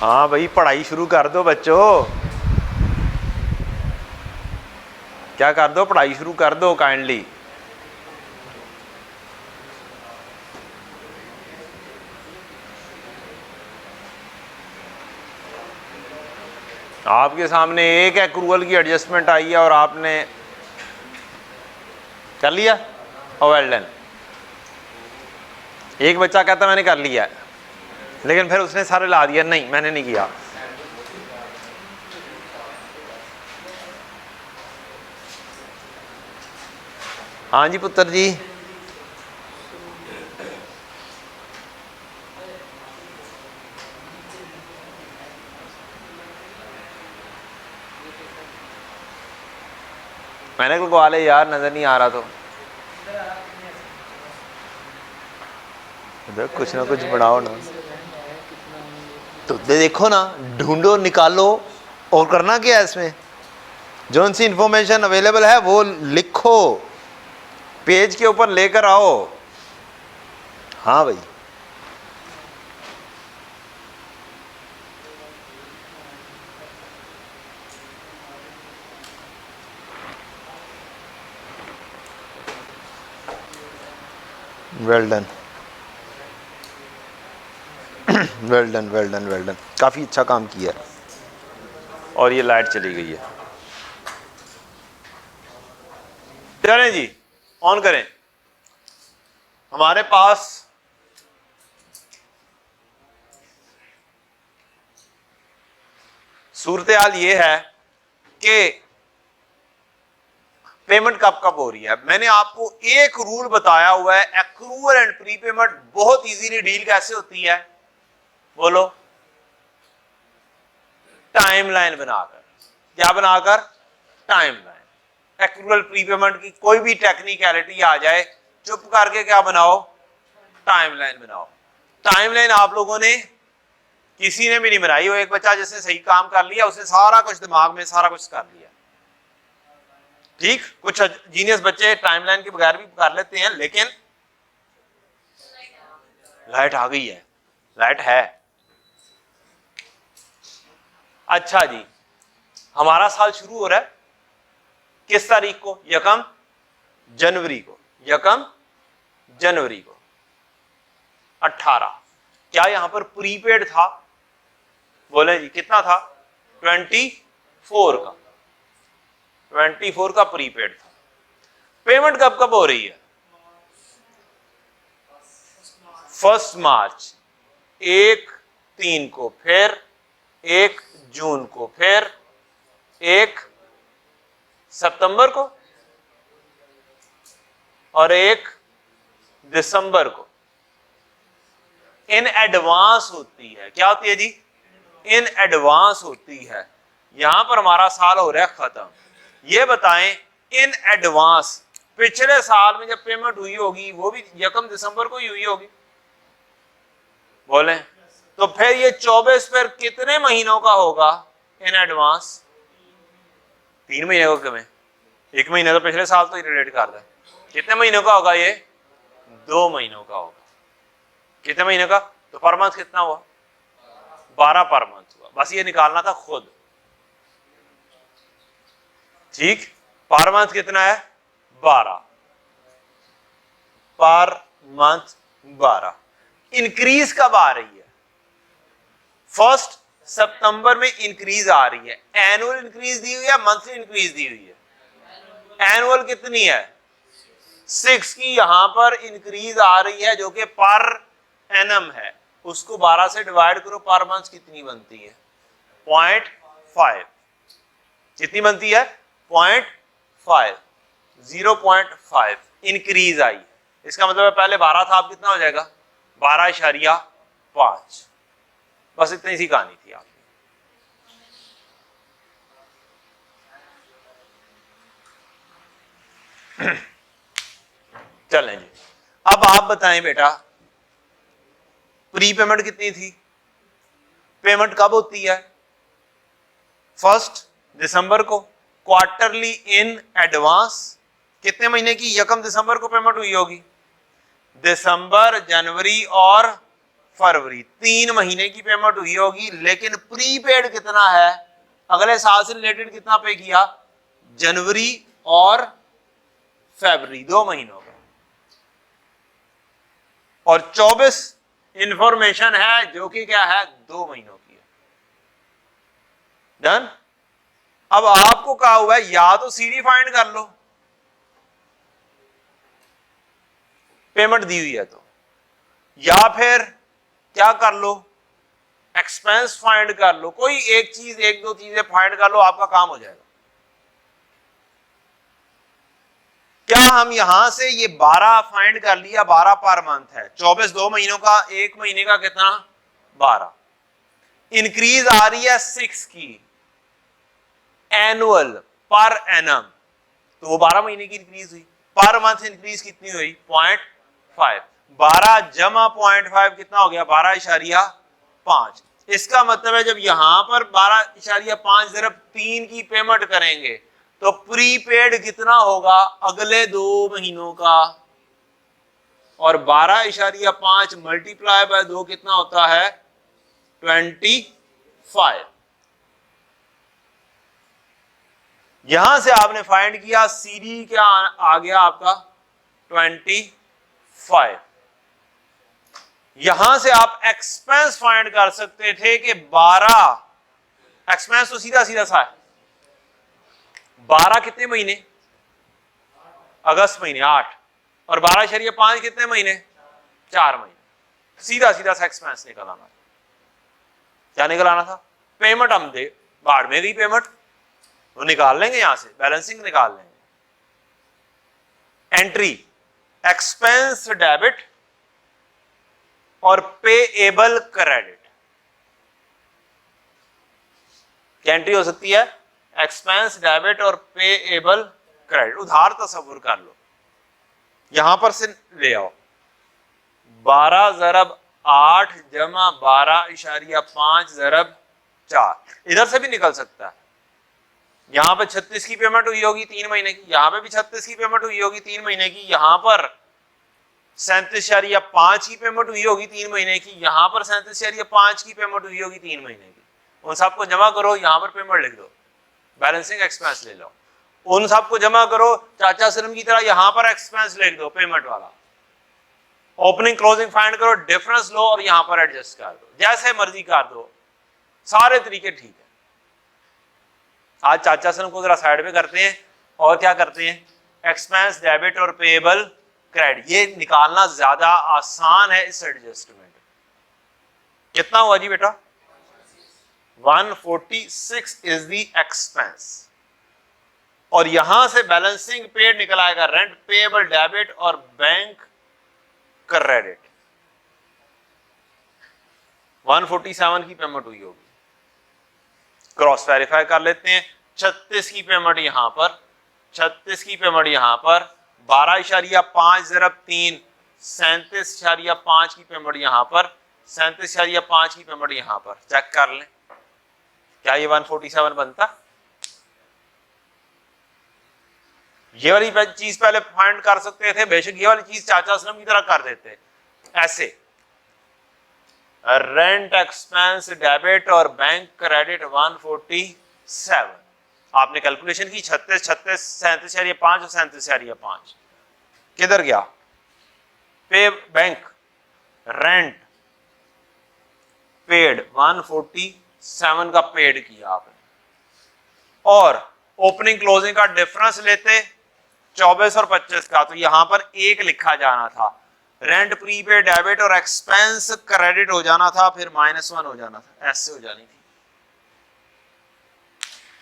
Speaker 1: हाँ भाई, पढ़ाई शुरू कर दो बच्चों, क्या कर दो, पढ़ाई शुरू कर दो काइंडली। आपके सामने एक एक्रूअल की एडजस्टमेंट आई है और आपने कर लिया, और वेल डन। एक बच्चा कहता मैंने कर लिया है, लेकिन फिर उसने सारे ला दिया, नहीं मैंने नहीं किया। हाँ जी पुत्र जी, मैंने लगवा ले यार, नजर नहीं आ रहा तो इधर कुछ ना कुछ बनाओ ना, तो देखो ना, ढूंढो, निकालो, और करना क्या है इसमें, जो सी इंफॉर्मेशन अवेलेबल है वो लिखो, पेज के ऊपर लेकर आओ। हाँ भाई, well done, well done, well done, well done, काफ़ी अच्छा काम किया है। और ये लाइट चली गई है, चलें जी, ऑन करें। हमारे पास सूरत हाल ये है कि पेमेंट कब कब हो रही है। मैंने आपको एक रूल बताया हुआ है, एक्रूअल एंड प्री पेमेंट बहुत इजीली डील कैसे होती है, बोलो, टाइमलाइन बनाकर। क्या बनाकर? टाइमलाइन। एक्रूअल प्री पेमेंट की कोई भी टेक्निकलिटी आ जाए, चुप करके क्या बनाओ? टाइमलाइन बनाओ। टाइमलाइन आप लोगों ने किसी ने भी नहीं बनाई हो, एक बच्चा जिसने सही काम कर लिया उसने सारा कुछ दिमाग में सारा कुछ कर लिया, ठीक। कुछ जीनियस बच्चे टाइमलाइन के बगैर भी कर लेते हैं, लेकिन लाइट आ गई है, लाइट है। अच्छा जी, हमारा साल शुरू हो रहा है किस तारीख को? 1 जनवरी को। 1 जनवरी को 18। क्या यहां पर प्रीपेड था? बोले जी, कितना था? 24 का। 24 का प्रीपेड था। पेमेंट कब कब हो रही है? 1 मार्च, 1/3 को, फिर 1 जून को, फिर 1 सितंबर को और 1 दिसंबर को। इन एडवांस होती है। क्या होती है जी? इन एडवांस होती है। यहां पर हमारा साल हो रहा है खत्म। ये बताएं, इन एडवांस पिछले साल में जब पेमेंट हुई होगी वो भी 1 दिसंबर को ही हुई होगी, बोले, तो फिर ये 24 फिर कितने महीनों का होगा इन एडवांस? 3 महीने का कम है। 1 महीने तो पिछले साल तो ही रिलेट कर रहा है। कितने महीनों का होगा ये? 2 महीनों का होगा। कितने महीने का? तो पर मंथ कितना हुआ? 12 पर मंथ हुआ। बस ये निकालना था खुद, ठीक। पर मंथ कितना है? 12 पर मंथ 12। इंक्रीज कब आ रही है? 1 सितंबर में इंक्रीज आ रही है। एनुअल इंक्रीज दी हुई है, मंथली इंक्रीज दी हुई है। एनुअल कितनी है? 6 की यहां पर इंक्रीज आ रही है, जो कि पर एनम है। उसको 12 से डिवाइड करो, पर मंथ कितनी बनती है? 0.5। कितनी बनती है? 0.5। 0.5 इंक्रीज आई। इसका मतलब है पहले 12 था, अब कितना हो जाएगा? 12.5। बस इतनी सी कहानी थी आपकी। चलें जी, अब आप बताएं बेटा, प्री पेमेंट कितनी थी? पेमेंट कब होती है? 1 दिसंबर को। क्वार्टरली इन एडवांस कितने महीने की? 1 दिसंबर को पेमेंट हुई होगी। दिसंबर, जनवरी और फरवरी 3 महीने की पेमेंट हुई होगी। लेकिन प्रीपेड कितना है? अगले साल से रिलेटेड कितना पे किया? जनवरी और फरवरी 2 महीनों का। और 24 इंफॉर्मेशन है जो कि क्या है? 2 महीनों की है। डन। अब आपको कहा हुआ है या तो सीडी फाइंड कर लो, पेमेंट दी हुई है तो, या फिर क्या कर लो? एक्सपेंस फाइंड कर लो। कोई एक चीज, 1-2 चीजें फाइंड कर लो, आपका काम हो जाएगा। क्या हम यहां से ये 12 फाइंड कर लिया? 12 पर मंथ है। 24 2 महीनों का, 1 महीने का कितना? 12। इंक्रीज आ रही है 6 की एनुअल पर एनम, तो वो 12 महीने की इंक्रीज हुई। पर मंथ इंक्रीज कितनी हुई? 0.5। 12 जमा 0.5 कितना हो गया? 12.5। इसका मतलब है जब यहां पर 12.5 ज़रब 3 की पेमेंट करेंगे तो प्रीपेड कितना होगा अगले 2 महीनों का? और 12.5 मल्टीप्लाई बाय 2 कितना होता है? 25। यहां से आपने फाइंड किया, सीडी क्या आ गया आपका? 25। 5। यहां से आप एक्सपेंस फाइंड कर सकते थे कि 12, एक्सपेंस तो सीधा सीधा सा है, 12 कितने महीने, अगस्त महीने 8, और 12.5 कितने महीने, 4 महीने। सीधा सीधा सा एक्सपेंस निकल आना, क्या निकल आना था, पेमेंट हम दे, बाढ़ में गई पेमेंट, वो निकाल लेंगे यहां से, बैलेंसिंग निकाल लेंगे। एंट्री एक्सपेंस डेबिट और पेएबल क्रेडिट, क्या एंट्री हो सकती है, एक्सपेंस डेबिट और पेएबल क्रेडिट। उधार तस्वुर कर लो, यहां पर से ले आओ, 12 ज़रब 8 जमा 12.5 ज़रब 4, इधर से भी निकल सकता है। यहां पर 36 की पेमेंट हुई होगी 3 महीने की, यहां पे भी 36 की पेमेंट हुई होगी 3 महीने की, यहां पर 37.5 की पेमेंट हुई होगी 3 महीने की, यहां पर 37.5 की पेमेंट हुई होगी 3 महीने की। उन सबको जमा करो, यहां पर पेमेंट लिख दो, बैलेंसिंग एक्सपेंस ले लो। उन सबको जमा करो, चाचा सलम की तरह यहां पर एक्सपेंस लिख दो पेमेंट वाला। ओपनिंग क्लोजिंग फाइंड करो, डिफरेंस लो और यहां पर एडजस्ट कर दो, जैसे मर्जी कर दो, सारे तरीके ठीक है। आज चाचा सलम को जरा साइड पे करते हैं और क्या करते हैं, एक्सपेंस डेबिट और पेएबल क्रेडिट, ये निकालना ज्यादा आसान है इस एडजस्टमेंट। कितना हुआ जी बेटा, 146 इज द एक्सपेंस, और यहां से बैलेंसिंग पेड निकल आएगा, रेंट पेएबल डेबिट और बैंक क्रेडिट। 147 की पेमेंट हुई होगी, क्रॉस वेरीफाई कर लेते हैं। 36 की पेमेंट यहां पर, 36 की पेमेंट यहां पर, 12.5 ज़रब 3 37.5 की पेमेंट यहां पर, 37.5 की पेमेंट यहां पर। चेक कर लें क्या ये 147 बनता, ये वाली चीज पहले फाइंड कर सकते थे, बेशक ये वाली चीज चाचा असलम की तरह कर देते ऐसे, रेंट एक्सपेंस डेबिट और बैंक क्रेडिट 147, आपने कैलकुलेशन की 36 36 37.5 और 37.5, किधर गया, पे बैंक रेंट पेड 147 का पेड किया आपने, और ओपनिंग क्लोजिंग का डिफरेंस लेते 24 और 25 का, तो यहां पर 1 लिखा जाना था, रेंट प्रीपेड डेबिट और एक्सपेंस क्रेडिट हो जाना था, फिर -1 हो जाना था, ऐसे हो जानी थी,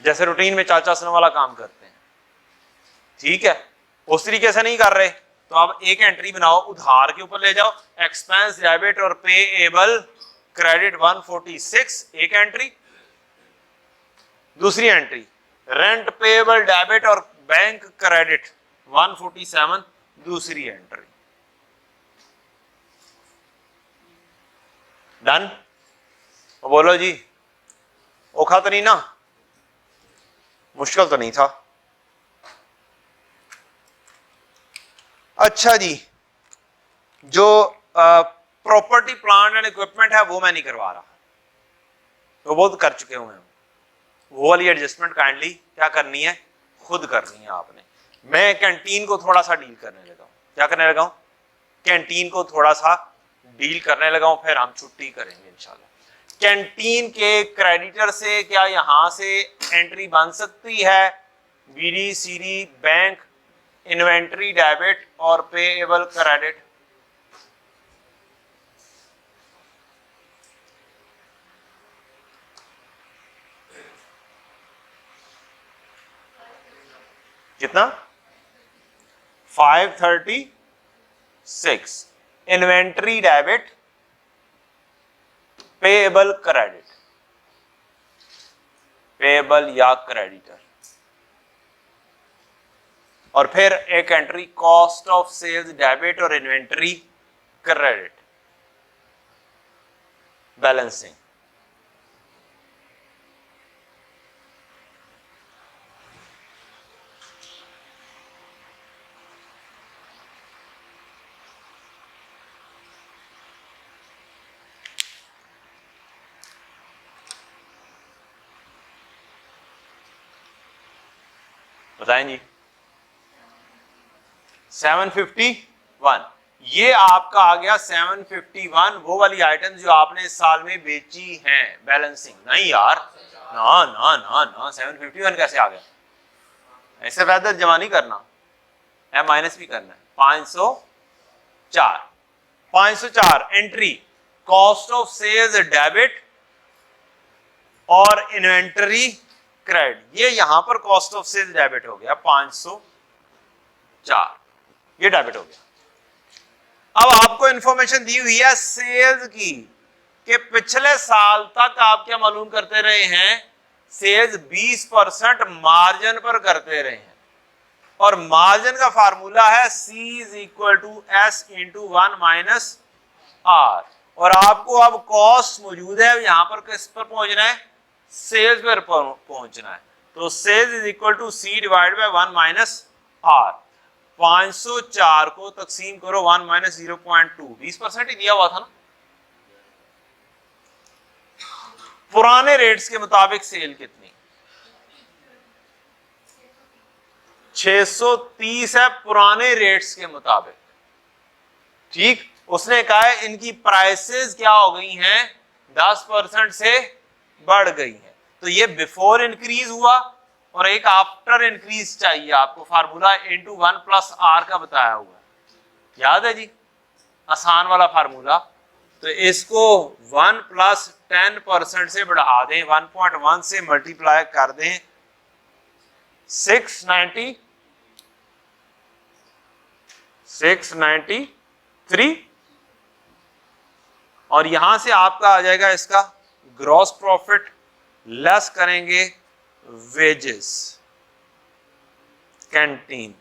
Speaker 1: जैसे रूटीन में चाचा सलम वाला काम करते हैं। ठीक है, उस तरीके से नहीं कर रहे तो आप एक एंट्री बनाओ, उधार के ऊपर ले जाओ, एक्सपेंस डेबिट और पेएबल क्रेडिट 146 एक एंट्री, दूसरी एंट्री रेंट पेएबल डेबिट और बैंक क्रेडिट 147 दूसरी एंट्री। डन, बोलो जी, औखा तो नहीं ना, मुश्किल तो नहीं था। अच्छा जी, जो प्रॉपर्टी प्लांट एंड इक्विपमेंट है वो मैं नहीं करवा रहा, वो बहुत कर चुके हुए हैं, वो वाली एडजस्टमेंट काइंडली क्या करनी है, खुद करनी है आपने। मैं कैंटीन को थोड़ा सा डील करने लगा हूं, क्या करने लगा हूं, कैंटीन को थोड़ा सा डील करने लगा हूं, फिर हम छुट्टी करेंगे इंशाल्लाह। कैंटीन के क्रेडिटर से क्या यहां से एंट्री बन सकती है, BD CD bank inventory debit और पेएबल क्रेडिट, कितना 536 inventory debit payable credit, payable या क्रेडिटर, और फिर एक entry cost of sales debit और इन्वेंट्री क्रेडिट बैलेंसिंग। बताएं जी, 751 ये आपका आ गया 751, वो वाली आइटम जो आपने इस साल में बेची हैं बैलेंसिंग। नहीं यार, ना ना ना ना, 751 कैसे आ गया? ऐसे वैसे जमा नहीं करना है, माइनस भी करना है। 504 entry cost of sales debit और इन्वेंटरी क्रेडिट, ये यहां पर कॉस्ट ऑफ सेल्स डेबिट हो गया 504, ये डेबिट हो गया। अब आपको इंफॉर्मेशन दी हुई है सेल्स की कि पिछले साल तक आप क्या मालूम करते रहे हैं, सेल्स 20% मार्जिन पर करते रहे हैं, और मार्जिन का फार्मूला है C is equal to S into 1 minus R, और आपको अब कॉस्ट मौजूद है, यहां पर किस पर पहुंचना है, सेल्स पर पहुंचना है। तो sales is equal to C divide by 1 minus R। 504 को तकसीम करो 1 माइनस 0.2, 20% ही दिया हुआ था ना। पुराने रेट्स के मुताबिक सेल कितनी? 630 है पुराने रेट्स के मुताबिक। ठीक, उसने कहा है इनकी प्राइसेस क्या हो गई हैं, 10% से बढ़ गई हैं। तो ये बिफोर इंक्रीज हुआ और एक आफ्टर इंक्रीज चाहिए आपको, फार्मूला इंटू 1 प्लस आर का बताया हुआ है, याद है जी, आसान वाला फार्मूला। तो इसको 1 प्लस 10% से बढ़ा दें, 1.1 से मल्टीप्लाई कर दें 693, और यहां से आपका आ जाएगा इसका ग्रॉस प्रॉफिट, लेस करेंगे वेजेस कैंटीन।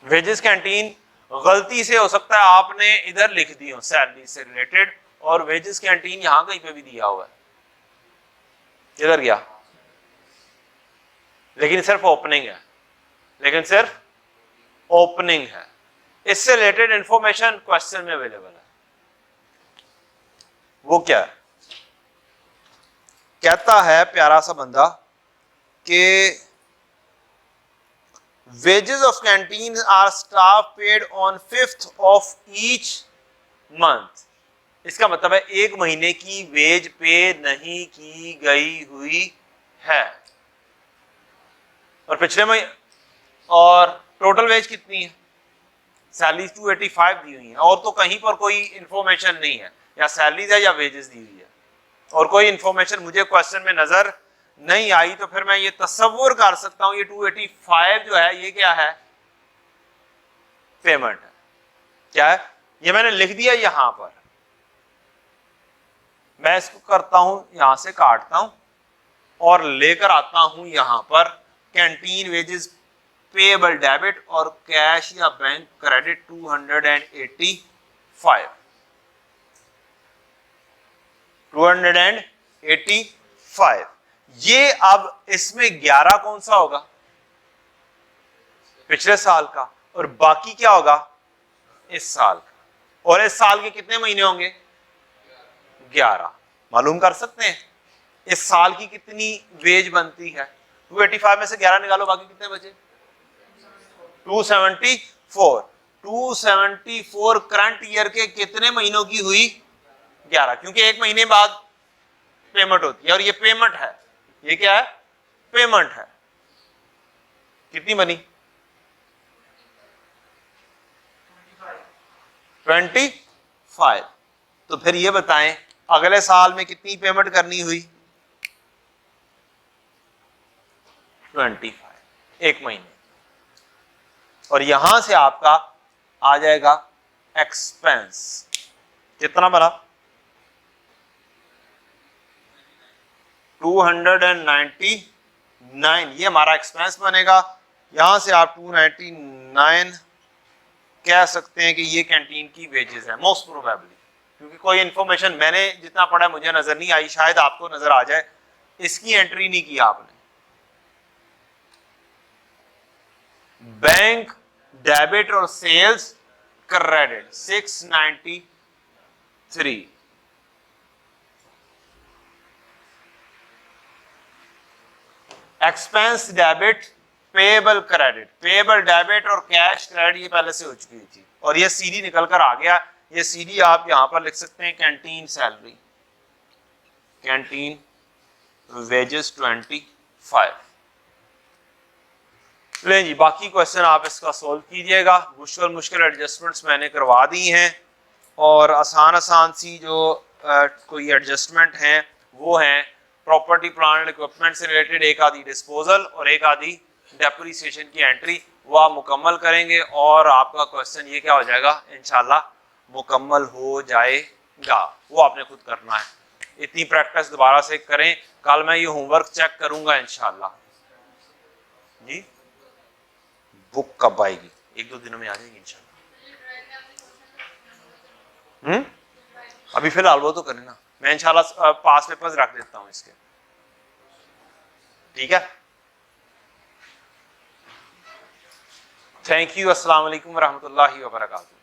Speaker 1: वेजेस कैंटीन गलती से हो सकता है आपने इधर लिख दी हो सैलरी से रिलेटेड, और वेजेस कैंटीन यहां कहीं पे भी दिया हुआ है, इधर गया, लेकिन सिर्फ ओपनिंग है, लेकिन सिर्फ ओपनिंग है। इससे रिलेटेड इंफॉर्मेशन क्वेश्चन में अवेलेबल है। वो क्या है? कहता है प्यारा सा बंदा कि wages of canteen are staff paid on 5th of each month। इसका मतलब है एक महीने की वेज पे नहीं की गई हुई है, और पिछले महीने, और टोटल वेज कितनी है, सैलरी 285 दी हुई है, और तो कहीं पर कोई इंफॉर्मेशन नहीं है, या सैलरीज है या वेजेस दी हुई है, और कोई इंफॉर्मेशन मुझे क्वेश्चन में नजर नहीं आई। तो फिर मैं ये तसव्वुर कर सकता हूं ये 285 जो है ये क्या है, पेमेंट है। क्या है? ये मैंने लिख दिया यहां पर, मैं इसको करता हूं, यहां से काटता हूं और लेकर आता हूं यहां पर कैंटीन वेजेस पेएबल डेबिट और कैश या बैंक क्रेडिट 285। ये अब इसमें 11 कौन सा होगा, पिछले साल का, और बाकी क्या होगा, इस साल का। और इस साल के कितने महीने होंगे, 11। मालूम कर सकते हैं इस साल की कितनी वेज बनती है, 285 में से 11 निकालो, बाकी कितने बचे, 274 करंट ईयर के कितने महीनों की हुई, 11, क्योंकि एक महीने बाद पेमेंट होती है, और ये पेमेंट है, ये क्या है, पेमेंट है। कितनी बनी, 25। तो फिर ये बताएं अगले साल में कितनी पेमेंट करनी हुई, 25, एक महीने। और यहां से आपका आ जाएगा एक्सपेंस, कितना बना, 299, ये हमारा एक्सपेंस बनेगा। यहां से आप 299 कह सकते हैं कि ये कैंटीन की वेजेस है मोस्ट प्रोबेबली, क्योंकि कोई इंफॉर्मेशन मैंने जितना पढ़ा मुझे नजर नहीं आई, शायद आपको नजर आ जाए, इसकी एंट्री नहीं की आपने। बैंक डेबिट और sales credit 693, expense debit payable credit, payable debit और कैश क्रेडिट ये पहले से हो चुकी थी और ये सीडी निकल कर आ गया। ये सीडी आप यहां पर लिख सकते हैं कैंटीन सैलरी, कैंटीन वेजेस 25। लें जी, बाकी क्वेश्चन आप इसका सोल्व कीजिएगा। मुश्किल मुश्किल एडजस्टमेंट्स मैंने करवा दी हैं और आसान आसान सी जो कोई एडजस्टमेंट हैं वो हैं प्रॉपर्टी प्लांट इक्विपमेंट से रिलेटेड, एक आधी डिस्पोजल और एक आधी डेप्रिसिएशन की एंट्री, वो आप मुकम्मल करेंगे और आपका क्वेश्चन ये क्या हो जाएगा, इंशाल्लाह मुकम्मल हो जाएगा। वो आपने खुद करना है, इतनी प्रैक्टिस दोबारा से करें। कल मैं ये होमवर्क चेक करूंगा इंशाल्लाह जी। बुक कब आएगी? 1-2 दिनों में आ जाएगी इंशाल्लाह। अभी फिलहाल वो तो करें ना, मैं इंशाल्लाह पास पेपर्स रख देता हूं इसके, ठीक है। थैंक यू, अस्सलाम वालेकुम रहमतुल्लाहि व बरकातहू।